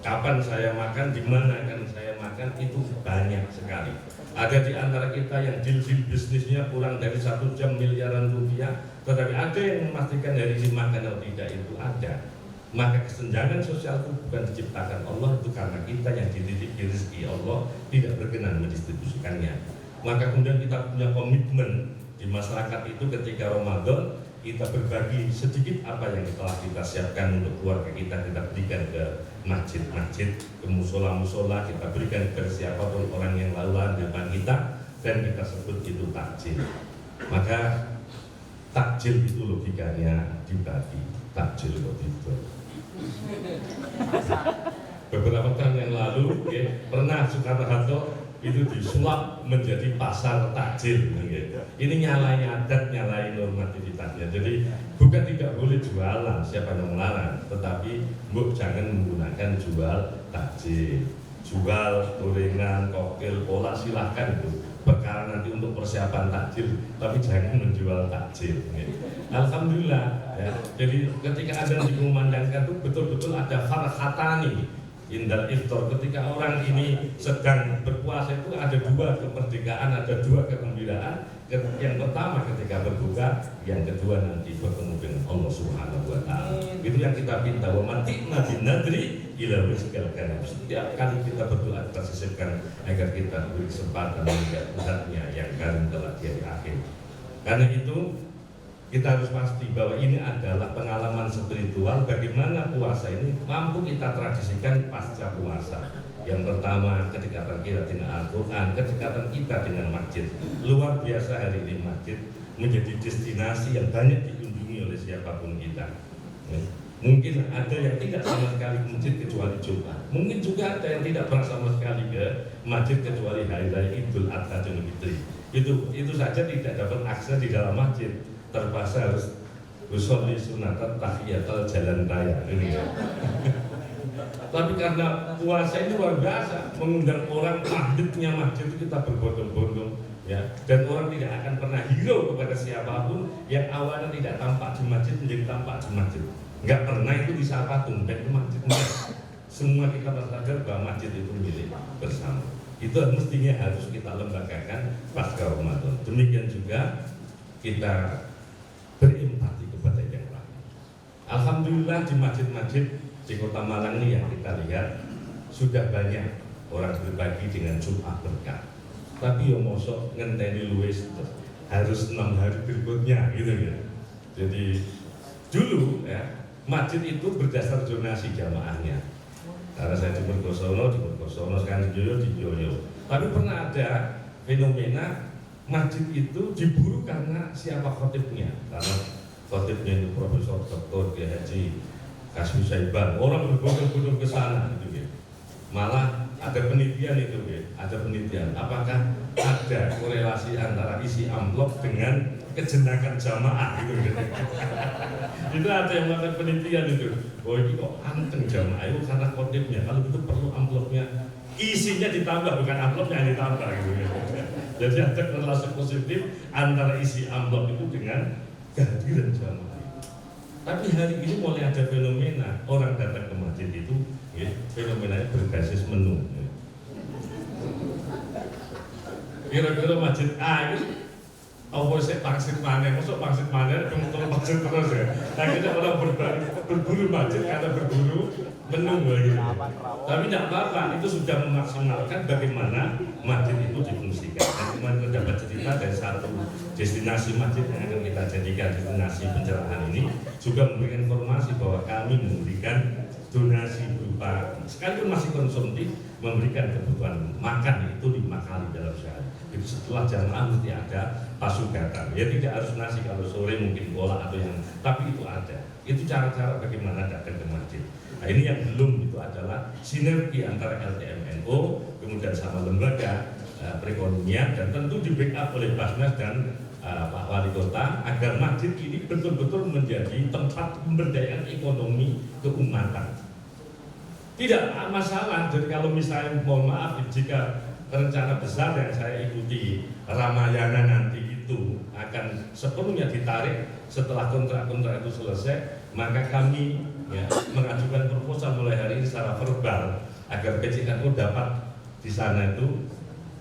Speaker 7: Kapan saya makan, di mana akan saya makan, itu banyak sekali. Ada di antara kita yang deal-deal bisnisnya kurang dari 1 jam miliaran rupiah, tetapi ada yang memastikan hari ini makan atau tidak, itu ada. Maka kesenjangan sosial itu bukan diciptakan Allah, itu karena kita yang dititipi rezeki Allah tidak berkenan mendistribusikannya. Maka kemudian kita punya komitmen di masyarakat itu ketika Ramadan kita berbagi sedikit apa yang telah kita siapkan untuk keluarga kita berikan ke masjid-masjid, ke musola-musola, kita berikan ke siapapun orang yang lalu di depan kita, dan kita sebut itu takjil. Maka takjil itu logikanya dibagi, takjil kok itu. Beberapa tahun yang lalu pernah Soekarno-Hatta itu disulap menjadi pasar takjil. Ini nyalain adat, nyalain normativitasnya. Jadi bukan tidak boleh jualan, siapa yang melarang, tetapi jangan menggunakan jual takjil, jual gorengan, koktail, pola, silahkan itu perkara nanti untuk persiapan takjil, tapi jangan menjual takjil. Alhamdulillah ya. Jadi ketika ada dikumandangkan itu betul-betul ada farhatani indal iftar. Ketika orang ini sedang berpuasa itu ada 2 kemerdekaan, ada 2 kegembiraan. Yang pertama ketika berbuka, yang kedua nanti bertemu dengan Allah Subhanahu wa taala. Itu yang kita minta, wa matina bin nadri ila rizqil karim. Setiap kali kita berdoa kita sisipkan agar kita beri kesempatan melihat Tuhannya yang karim kelak di akhir. Karena itu kita harus pasti bahwa ini adalah pengalaman spiritual bagaimana puasa ini mampu kita tradisikan pasca puasa. Yang pertama, kedekatan kita dengan Al-Quran, kedekatan kita dengan masjid. Luar biasa hari ini masjid menjadi destinasi yang banyak dikunjungi oleh siapapun kita. Mungkin ada yang tidak sama sekali ke masjid kecuali Jumat. Mungkin juga ada yang tidak pernah sama sekali ke masjid kecuali Hari Raya Idul Adha dan Fitri. Itu saja tidak dapat akses di dalam masjid. Terpaksa harus usolli sunatan tahiyatul jalan raya. Tapi karena puasa ini luar biasa, mengundang orang, masjidnya masjid itu kita berbondong-bondong ya, dan orang tidak akan pernah hirau kepada siapapun yang awalnya tidak tampak di masjid menjadi tampak di masjid. Enggak pernah itu disapa tumben ke masjid. Semua kita sadar bahwa masjid itu milik bersama. Itu mestinya harus kita lembagakan pasca Ramadan. Demikian juga kita berempati kepada yang lain. Alhamdulillah di masjid-masjid di Kota Malang ini yang kita lihat sudah banyak orang berbagi dengan Jumat berkah. Tapi yang mosok ngenteni luwes harus 6 hari berikutnya gitu ya. Jadi dulu ya masjid itu berdasar zonasi jamaahnya. Karena saya di Mergosono, sekarang di Joyo. Tapi pernah ada fenomena masjid itu diburu karena siapa khotibnya. Karena khotibnya itu Profesor Dr. Kiai Haji Kasmi Saiban, orang berbondong-bondong ke sana gitu ya. Malah ada penelitian itu, ya. Ada penelitian. Apakah ada korelasi antara isi amplop dengan kejenakan jamaah gitu. Itu ada yang melakukan penelitian itu. Oh ini kok anteng jamaah itu karena khotibnya. Kalau itu perlu amplopnya isinya ditambah, bukan amplopnya yang ditambah gitu. Jadi ada korelasi positif antara isi amplop itu dengan kehadiran jamaah. Tapi hari ini mulai ada fenomena orang datang ke masjid itu, ya, fenomenanya berbasis menu. Ya. Kira-kira masjid A itu apa sih pangsit mana? Masuk pangsit mana? Kemudian pangsit terus ya. Akhirnya orang berburu masjid karena berburu menu gitu. Tapi tidak apa-apa, itu sudah memaksimalkan bagaimana masjid itu difungsikan. Dan kemarin kita dapat cerita dari satu destinasi masjid yang akan kita jadikan destinasi pencerahan ini juga memberikan informasi bahwa kami memberikan donasi berupa sekalipun masih konsumtif, memberikan kebutuhan makan itu 5 kali dalam sehari. Jadi setelah jamaah mesti ada pasugatan. Ya tidak harus nasi, kalau sore mungkin bola atau yang, tapi itu ada. Itu cara-cara bagaimana datang ke masjid. Nah ini yang belum itu adalah sinergi antara LTMNO kemudian sama lembaga perekonomian dan tentu di backup oleh Basnas dan Pak Wali Kota agar masjid ini betul-betul menjadi tempat pemberdayaan ekonomi keumatan. Tidak masalah, jadi kalau misalnya mohon maaf jika rencana besar yang saya ikuti Ramayana nanti itu akan sepenuhnya ditarik setelah kontrak-kontrak itu selesai, maka kami ya, mengajukan proposal mulai hari ini secara verbal agar PCNU dapat di sana itu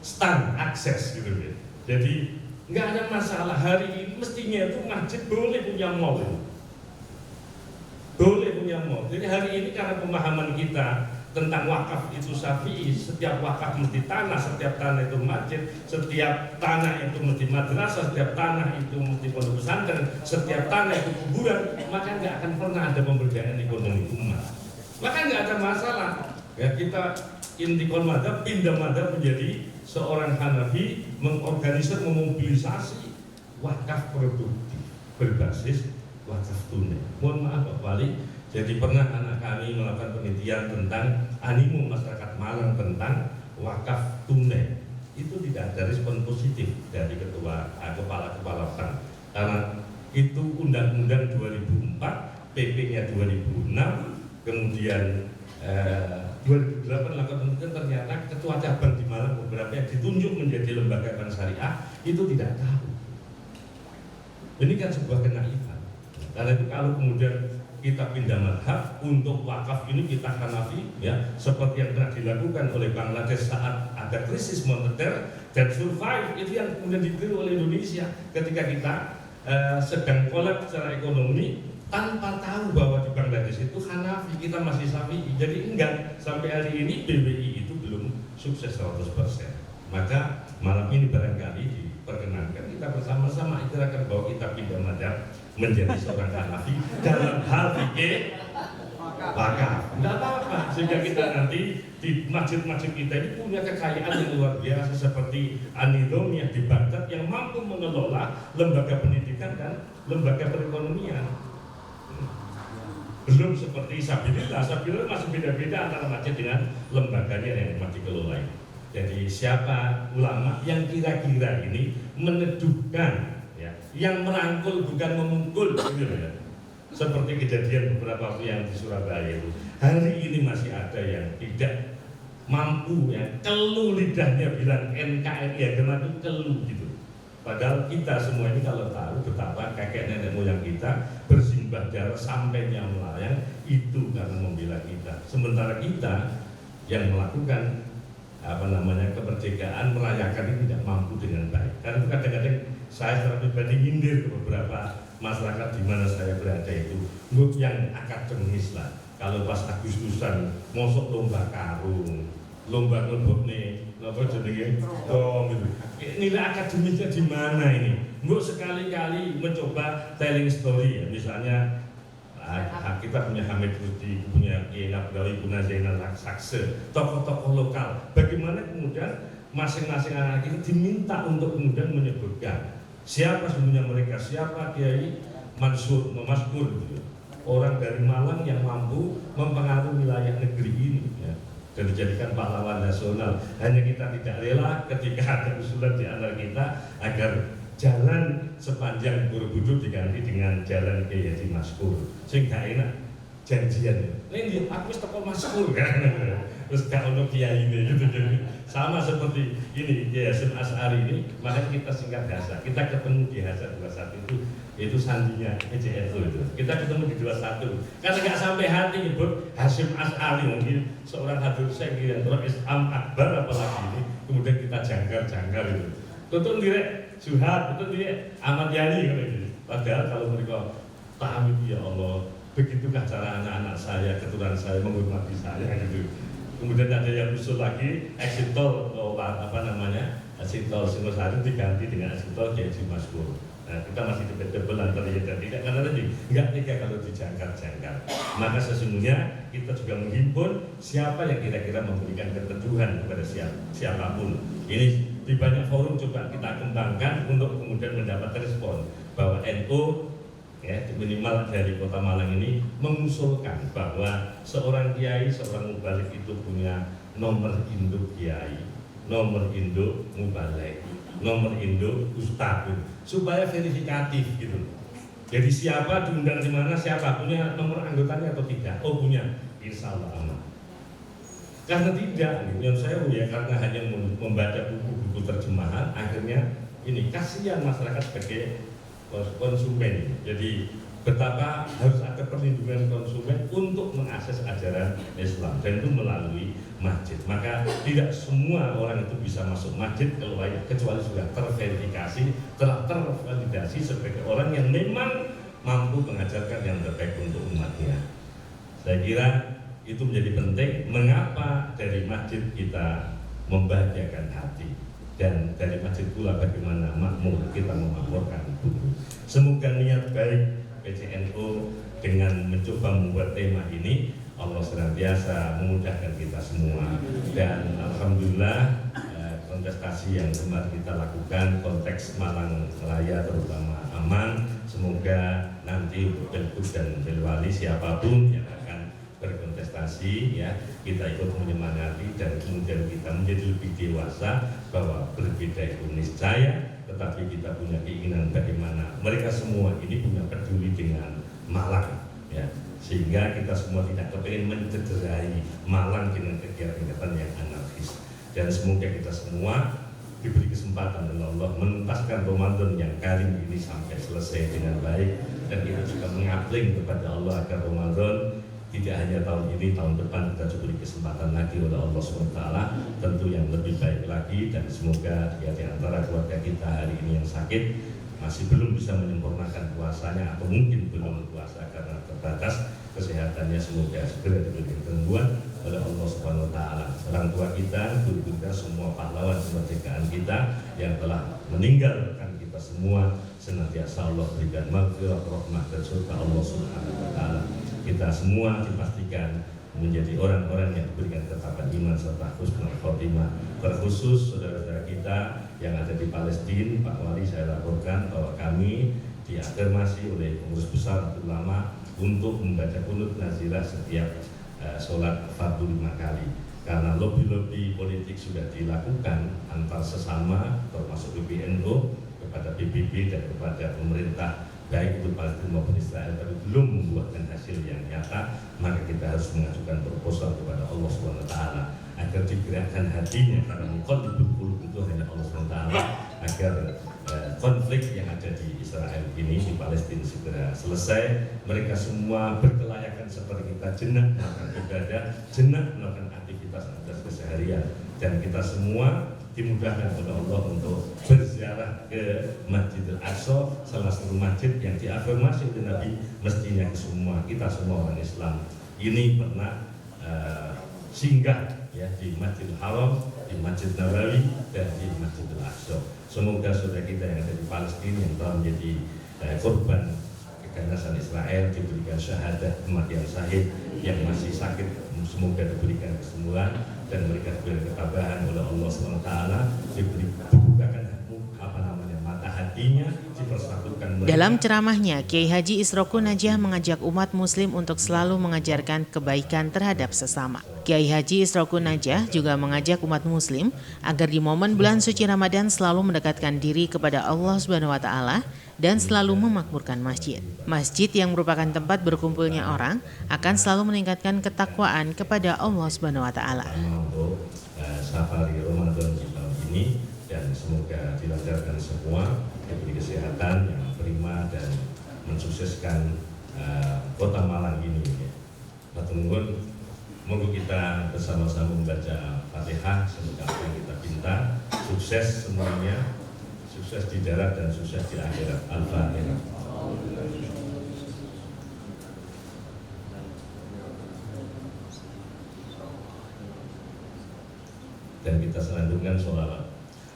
Speaker 7: stand akses gitu ya. Jadi nggak ada masalah, hari ini mestinya itu masjid boleh punya mall, boleh punya mall. Jadi hari ini karena pemahaman kita tentang wakaf itu syafi'i, setiap wakaf mesti tanah, setiap tanah itu masjid, setiap tanah itu mesti madrasah, setiap tanah itu mesti pondok pesantren, setiap tanah itu kuburan, maka nggak akan pernah ada pemberdayaan ekonomi umat. Maka nggak ada masalah. Ya kita intikal madhab, pindah madhab menjadi seorang Hanafi, mengorganisir, memobilisasi wakaf produktif berbasis wakaf tunai. Mohon maaf Pak Wali, jadi pernah anak kami melakukan penelitian tentang animo masyarakat Malang tentang wakaf tunai. Itu tidak ada respon positif dari kepala-kepala bank karena itu undang-undang 2004, PP-nya 2006, kemudian 2008 lakukan penelitian, ternyata ketua cabang di Malang beberapa yang ditunjuk menjadi lembaga bank syariah itu tidak tahu. Ini kan sebuah kenaifan. Karena itu kalau kemudian kita pindah madhab untuk wakaf ini kita Hanafi ya, seperti yang pernah dilakukan oleh Bangladesh saat ada krisis moneter dan survive, itu yang kemudian ditiru oleh Indonesia ketika kita sedang kolab secara ekonomi tanpa tahu bahwa di Bangladesh itu Hanafi, kita masih Syafi'i. Jadi enggak, sampai hari ini BBI itu belum sukses 100%. Maka malam ini barangkali diperkenankan kita bersama-sama ikhtiarkan bahwa kita pindah madhab menjadi seorang Hanafi dalam hal fikih wakaf. Enggak apa-apa, sehingga kita nanti di masjid-masjid kita ini punya kekayaan yang luar biasa seperti An-Nidhamiyah di Baghdad yang mampu mengelola lembaga pendidikan dan lembaga perekonomian. Belum seperti Sabilillah masih beda-beda antara masjid dengan lembaganya yang masih dikelola. Jadi siapa ulama yang kira-kira ini meneduhkan ya, yang merangkul bukan memukul gitu ya. Seperti kejadian beberapa waktu yang di Surabaya itu. Hari ini masih ada yang tidak mampu ya, keluh lidahnya bilang NKRI agama itu keluh gitu. Padahal kita semua ini kalau tahu betapa kakek nenek moyang kita bersimbah darah sampainya melayang itu karena membela kita. Sementara kita yang melakukan kemerdekaan merayakan ini tidak mampu dengan baik. Karena kadang-kadang saya secara pribadi nyindir ke beberapa masyarakat di mana saya berada itu, yang akademis lah. Kalau pas Agustusan, mosok lomba karung, lomba nih, lomba jenenge gitu. Nilai akademisnya di mana ini? Mbok sekali-kali mencoba telling story ya, misalnya kita punya Hamid Rudi, punya Kiai Nabdawi, punya Zainal Sakse, tokoh-tokoh lokal. Bagaimana kemudian masing-masing anak ini diminta untuk kemudian menyebutkan siapa sebenarnya mereka, siapa Kiai Mansur, Maskur gitu. Orang dari Malang yang mampu mempengaruhi wilayah negeri ini ya. dan dijadikan pahlawan nasional. Hanya kita tidak rela ketika ada usulan di antara kita agar jalan sepanjang Borobudur diganti dengan jalan Kiai Haji Maskur. Sehingga enak janjian. Ini aku toko Maskur kan. Terus gak ono kiai ini gitu. Sama seperti ini Kiai Hasyim Asy'ari ini, makanya kita singkat Hasa. Kita ketemu di Hasa 21 itu sandinya PJNU itu. Kita ketemu di 21. Karena nggak sampai hati nyebut Hasyim Asy'ari, mungkin seorang Habib Syekh yang Islam Akbar apalagi ini, kemudian kita jangkar itu. Tuntun direk Suhad, tuntun direk Ahmad Yani gitu. Padahal kalau mereka tahu ya Allah, begitukah cara anak-anak saya, keturunan saya menghormati saya gitu. Kemudian ada yang usul lagi exit tol exit tol Singosari diganti dengan exit tol Kiai Haji Maskur. Nah, kita masih debat-debat antara ya dan tidak, karena tadi nggak tega kalau dijangkar-jangkar. Maka sesungguhnya kita juga menghimpun siapa yang kira-kira memberikan keteduhan kepada siapapun. Ini di banyak forum coba kita kembangkan untuk kemudian mendapat respon bahwa NU ya, minimal dari Kota Malang ini mengusulkan bahwa seorang kiai, seorang mubalik itu punya nomor induk kiai, nomor induk mubalik, nomor induk ustadz, supaya verifikatif gitu. Jadi siapa diundang di mana, siapa punya nomor anggotanya atau tidak? Oh punya, insya Allah aman. Karena tidak, yang saya ya karena hanya membaca buku-buku terjemahan, akhirnya ini kasihan masyarakat sebagai konsumen. Jadi betapa harus ada perlindungan konsumen untuk mengakses ajaran Islam, dan itu melalui masjid. Maka tidak semua orang itu bisa masuk masjid kecuali sudah terverifikasi, telah tervalidasi sebagai orang yang memang mampu mengajarkan yang terbaik untuk umatnya. Saya kira itu menjadi penting. Mengapa dari masjid kita membahagiakan hati, dan dari masjid pula bagaimana makmur kita memaporkan buku. Semoga niat baik PJNU dengan mencoba membuat tema ini, Allah senantiasa memudahkan kita semua. Dan alhamdulillah kontestasi yang kemarin kita lakukan konteks Malang Raya terutama aman. Semoga nanti Pilgub dan Pilwali siapapun yang akan berkontestasi ya, kita ikut menyemangati dan kemudian kita menjadi lebih dewasa bahwa berbeda itu niscaya, tetapi kita punya keinginan bagaimana mereka semua ini punya peduli dengan Malang ya, sehingga kita semua tidak kepingin mencederai Malang dengan kegiatan-kegiatan yang anarkis. Dan semoga kita semua diberi kesempatan oleh Allah menuntaskan Ramadan yang karim ini sampai selesai dengan baik, dan kita juga mengabling kepada Allah agar Ramadan tidak hanya tahun ini, tahun depan kita diberi kesempatan lagi oleh Allah SWT, tentu yang lebih baik lagi. Dan semoga ya, di antara keluarga kita hari ini yang sakit masih belum bisa menyempurnakan puasanya atau mungkin belum puasa karena terbatas kesehatannya, semoga segera diberi kesembuhan oleh Allah SWT. Orang tua kita, guru kita, semua pahlawan kemerdekaan kita yang telah meninggalkan kita semua, senantiasa Allah berikan maghfirah, rahmat dan surga Allah SWT. Kita semua dipastikan menjadi orang-orang yang diberikan ketaatan iman serta husnul khotimah. Terkhusus saudara-saudara kita yang ada di Palestina, Pak Wali, saya laporkan bahwa kami diafirmasi oleh pengurus besar ulama untuk membaca kunut nazilah setiap sholat fardu 5 kali. Karena lobby-lobby politik sudah dilakukan antar sesama termasuk PBNU kepada PBB dan kepada pemerintah baik itu Palestina maupun Israel, tapi belum membuahkan hasil yang nyata. Maka kita harus mengajukan proposal kepada Allah SWT agar digerakkan hatinya, karena muqallibul qulub itu hanya Allah SWT, agar konflik yang ada di Israel ini, di Palestina segera selesai. Mereka semua berkelayakan seperti kita, jenak melakukan ibadah, jenak melakukan aktivitas keseharian, dan kita semua dimudahkan oleh Allah untuk berziarah ke Masjidil Aqsa, salah satu masjid yang diafirmasi oleh Nabi mestinya semua kita semua orang Islam ini pernah singgah ya di Masjidil Haram, di Masjid Nabawi, dan di Masjidil Aqsa. Semoga saudara kita yang ada di Palestina yang telah menjadi korban keganasan Israel diberikan syahadah, kematian syahid. Yang masih sakit semoga diberikan kesembuhan dan mereka diberi ketabahan oleh Allah SWT, dibukakan mata hati hatinya dipersatukan.
Speaker 1: Dalam ceramahnya, Kiai Haji Isrokun Najah mengajak umat muslim untuk selalu mengajarkan kebaikan terhadap sesama. Kiai Haji Isrokun Najah juga mengajak umat muslim agar di momen bulan suci Ramadan selalu mendekatkan diri kepada Allah Subhanahu wa taala dan selalu memakmurkan masjid. Masjid yang merupakan tempat berkumpulnya orang akan selalu meningkatkan ketakwaan kepada Allah Subhanahu wa taala.
Speaker 7: Untuk safari Ramadan di tahun ini, dan semoga dilancarkan semua, diberi kesehatan yang prima dan mensukseskan Kota Malang ini. Matur monggo kita bersama-sama membaca Fatihah, semoga apa yang kita pinta sukses semuanya, sukses di darat dan sukses di akhirat. Al-Fatihah. Dan kita selanjutkan sholawat.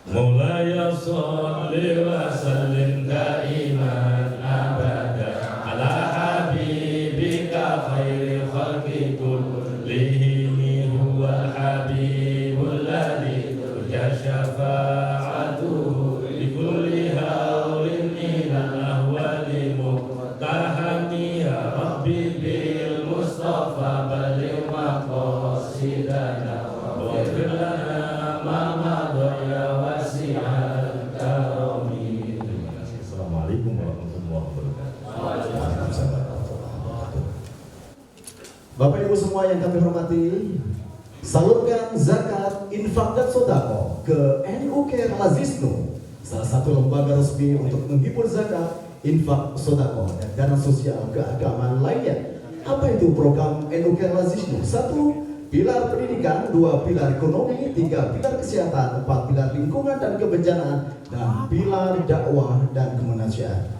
Speaker 7: Maulaya sholli wa sallim daiman abada ala habibika khairil khalqi kullihim huwal habibul ladzi turja syafa'atuhu li kulli hawlin minal ahwali muqtahami ya rabbi bil mustafa baligh maqasidana wa ighfir lana ma madha wasi'al karami. Terima kasih. Assalamualaikum warahmatullahi wabarakatuh.
Speaker 4: Bapak Ibu semua yang kami hormati, salurkan zakat, infak dan sodako ke NU Care Lazisnu, salah satu lembaga resmi untuk menghibur zakat, infak, sodako dan dana sosial keagamaan lainnya. Apa itu program NU Care Lazisnu? 1. Pilar pendidikan, 2. Pilar ekonomi, 3. Pilar kesehatan, 4. Pilar lingkungan dan kebencanaan, dan pilar dakwah dan kemanusiaan.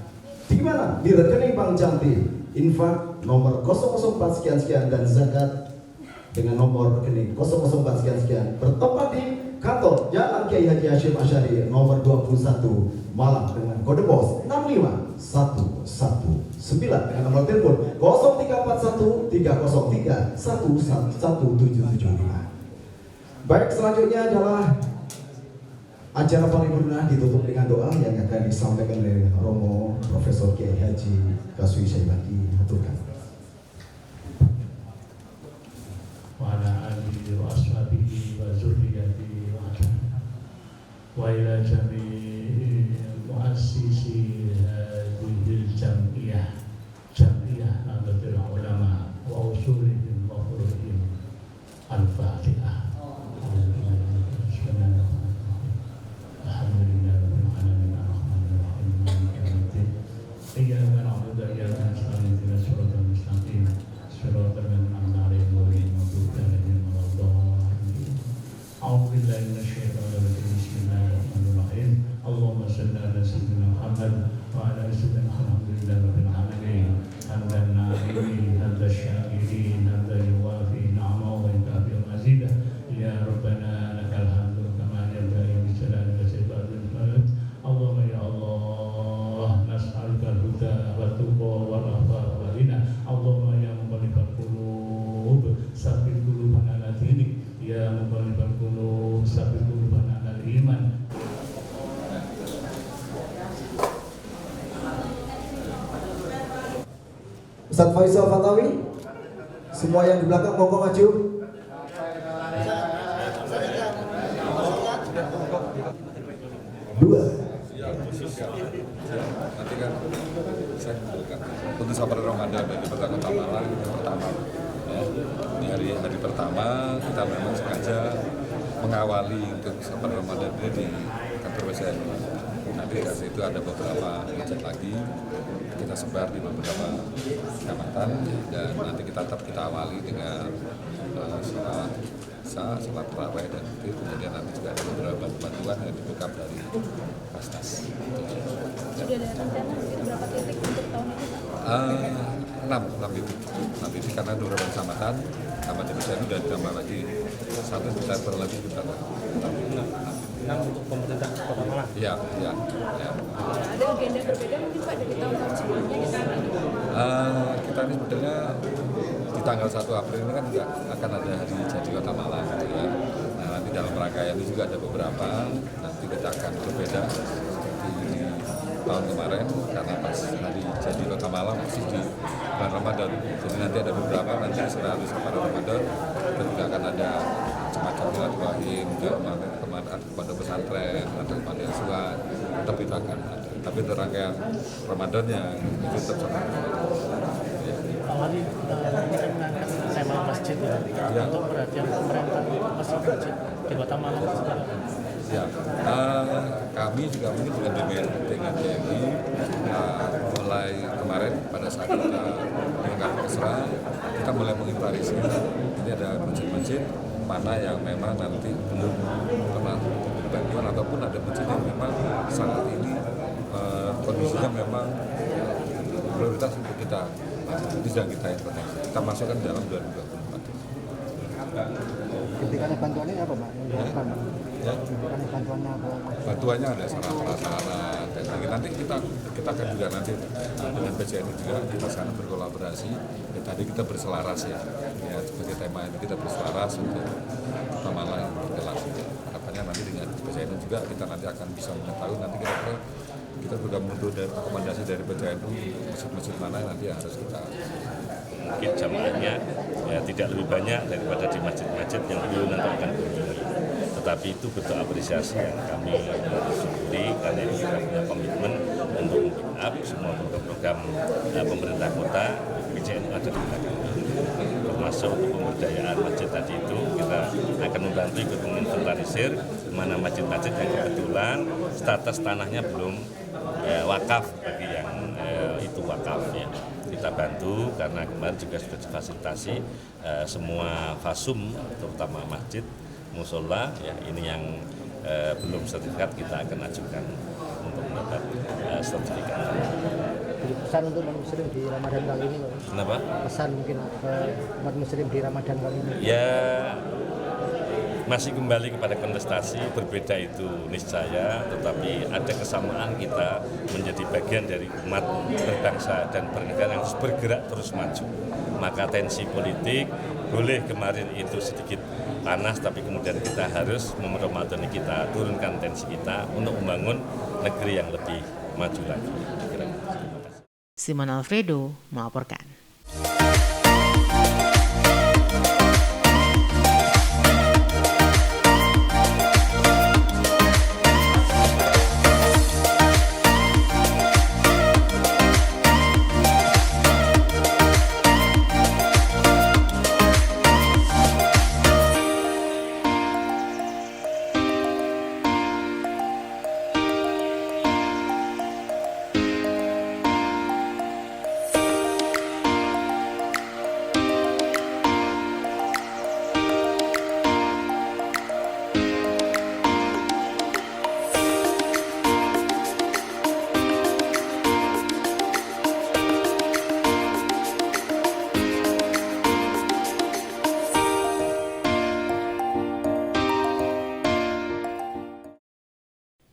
Speaker 4: Di mana? Di rekening Bank Jatim, infak nomor 004 sekian-sekian dan zakat dengan nomor rekening 004 sekian-sekian, bertempat di kantor Jalan Kiai Haji Hashim Asy'ari nomor 21 Malang dengan kode pos 65119 dengan nomor telepon 0341 303 11775. Baik, selanjutnya adalah acara paripurna ditutup dengan doa yang akan disampaikan oleh Romo Profesor Kiai Haji Kasui Syaibaki. Aturkan.
Speaker 8: Wa ala alihi wa ashabihi wa zurriyyatihi wa ila jami'i muassisi hadhil jam'iyah Nahdlatul Ulama wa usulihim wa furu'ihim. Al-Fatihah. إياك نعبد وإياك نستعين اهدنا الصراط المستقيم صراط الذين أنعمت عليهم غير المغضوب عليهم ولا الضالين. أعوذ بالله من الشيطان الرجيم. بسم الله الرحمن الرحيم. اللهم صل على سيدنا محمد وعلى آل سيدنا محمد. الحمد لله رب العالمين. حمدا الناعمين حمدا الشاكرين حمدا يوافي نعمه ويكافئ مزيده. يا ربنا لك الحمد كما ينبغي بجلالك وجلال وجهك. اللهم يا الله نسألك الهدى والتقى والعفاف والغنى. اللهم يا مقلب القلوب ثبت قلوبنا على دينك. يا مقلب القلوب ثبت قلوبنا على الإيمان.
Speaker 4: Ustaz Faisal Fatawi, semua yang di belakang monggo maju. Dua.
Speaker 6: Nanti kan saya untuk safari Ramadan bagi Kota Malang yang pertama, ya, di hari pertama kita memang sengaja mengawali untuk safari Ramadan ini di kantor WCN. Nanti dari situ ada beberapa project lagi kita sebar di beberapa kecamatan, dan nanti kita awali dengan sholat tarawih dan itu, kemudian nanti juga ada beberapa bantuan yang dibuka dari Basnas.
Speaker 9: Sudah ada rencana berapa titik untuk tahun ini?
Speaker 6: 6 titik karena beberapa kecamatan sama Indonesia itu sudah ditambah lagi 1 juta per lebih kita.
Speaker 10: 6 untuk pemerintah Kota Malang.
Speaker 6: Iya.
Speaker 9: Ada agenda berbeda mungkin Pak dari tahun-tahun sebelumnya di sana?
Speaker 6: Kita ini sebetulnya di tanggal 1 April ini kan juga akan ada hari jadi Kota Malang, gitu ya. Nah, nanti dalam rangkaian itu juga ada beberapa, nanti kita akan berbeda seperti tahun kemarin karena pas hari jadi Kota Malang masih di bulan Ramadan. Jadi nanti ada beberapa nanti setelah habis pada Ramadan kita juga akan ada semacam silaturahim kepada pesantren, ada kepada asuhan, tetap kita akan ada. Tapi rangkaian Ramadannya itu tetap sama.
Speaker 10: Tadi ini kan mengangkat tema masjid ya. Untuk perhatian pemerintah masjid di Kota Malang sekarang.
Speaker 6: Ya, kami juga ini dengan BMI mulai kemarin pada saat kita mendengar Isra, kita mulai menginventarisir. Ini ada masjid-masjid mana yang memang nanti belum pernah bantuan ataupun ada masjid yang memang saat ini kondisinya memang prioritas untuk kita. Ini sedang kita implementasi. Kita masukkan dalam 2024.
Speaker 3: Diberikannya bantuannya apa, Pak?
Speaker 6: Ya.
Speaker 3: Diberikannya bantuannya apa?
Speaker 6: Bantuannya ada sarana dan nanti kita akan juga nanti dengan PJNU juga kita sana berkolaborasi. Ya, tadi kita berselaras ya sebagai tema ini kita berselaras untuk Kota Malang yang berkelas. Harapannya nanti dengan PJNU juga kita nanti akan bisa mengetahui nanti kira-kira kita juga butuh dari rekomendasi dari PJNU masjid-masjid mana nanti yang harus kita
Speaker 7: mungkin jamaahnya ya tidak lebih banyak daripada di masjid-masjid yang dulu nanti akan berkunjung. Tetapi itu bentuk apresiasi yang kami syukuri karena kita punya komitmen untuk membackup semua program-program pemerintah kota. PJNU ada di belakang, termasuk untuk pemberdayaan masjid tadi itu kita akan membantu ikut menginventarisir mana masjid-masjid yang kebetulan status tanahnya belum wakaf bagi yang itu wakaf ya. Kita bantu karena kemarin juga sudah difasilitasi semua fasum terutama masjid musola ya ini yang belum sertifikat kita akan ajukan untuk mendapat sertifikat.
Speaker 3: Pesan untuk umat muslim di Ramadan kali ini, Pak.
Speaker 7: Kenapa?
Speaker 3: Pesan mungkin ke umat muslim di Ramadan kali ini.
Speaker 7: Ya masih kembali kepada kontestasi, berbeda itu niscaya, tetapi ada kesamaan kita menjadi bagian dari umat berbangsa dan bernegara yang harus bergerak terus maju. Maka tensi politik boleh kemarin itu sedikit panas, tapi kemudian kita harus memeromatoni kita, turunkan tensi kita untuk membangun negeri yang lebih maju lagi.
Speaker 1: Simon Alfredo melaporkan.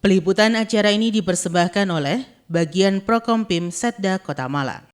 Speaker 1: Peliputan acara ini dipersembahkan oleh Bagian Prokompim Setda Kota Malang.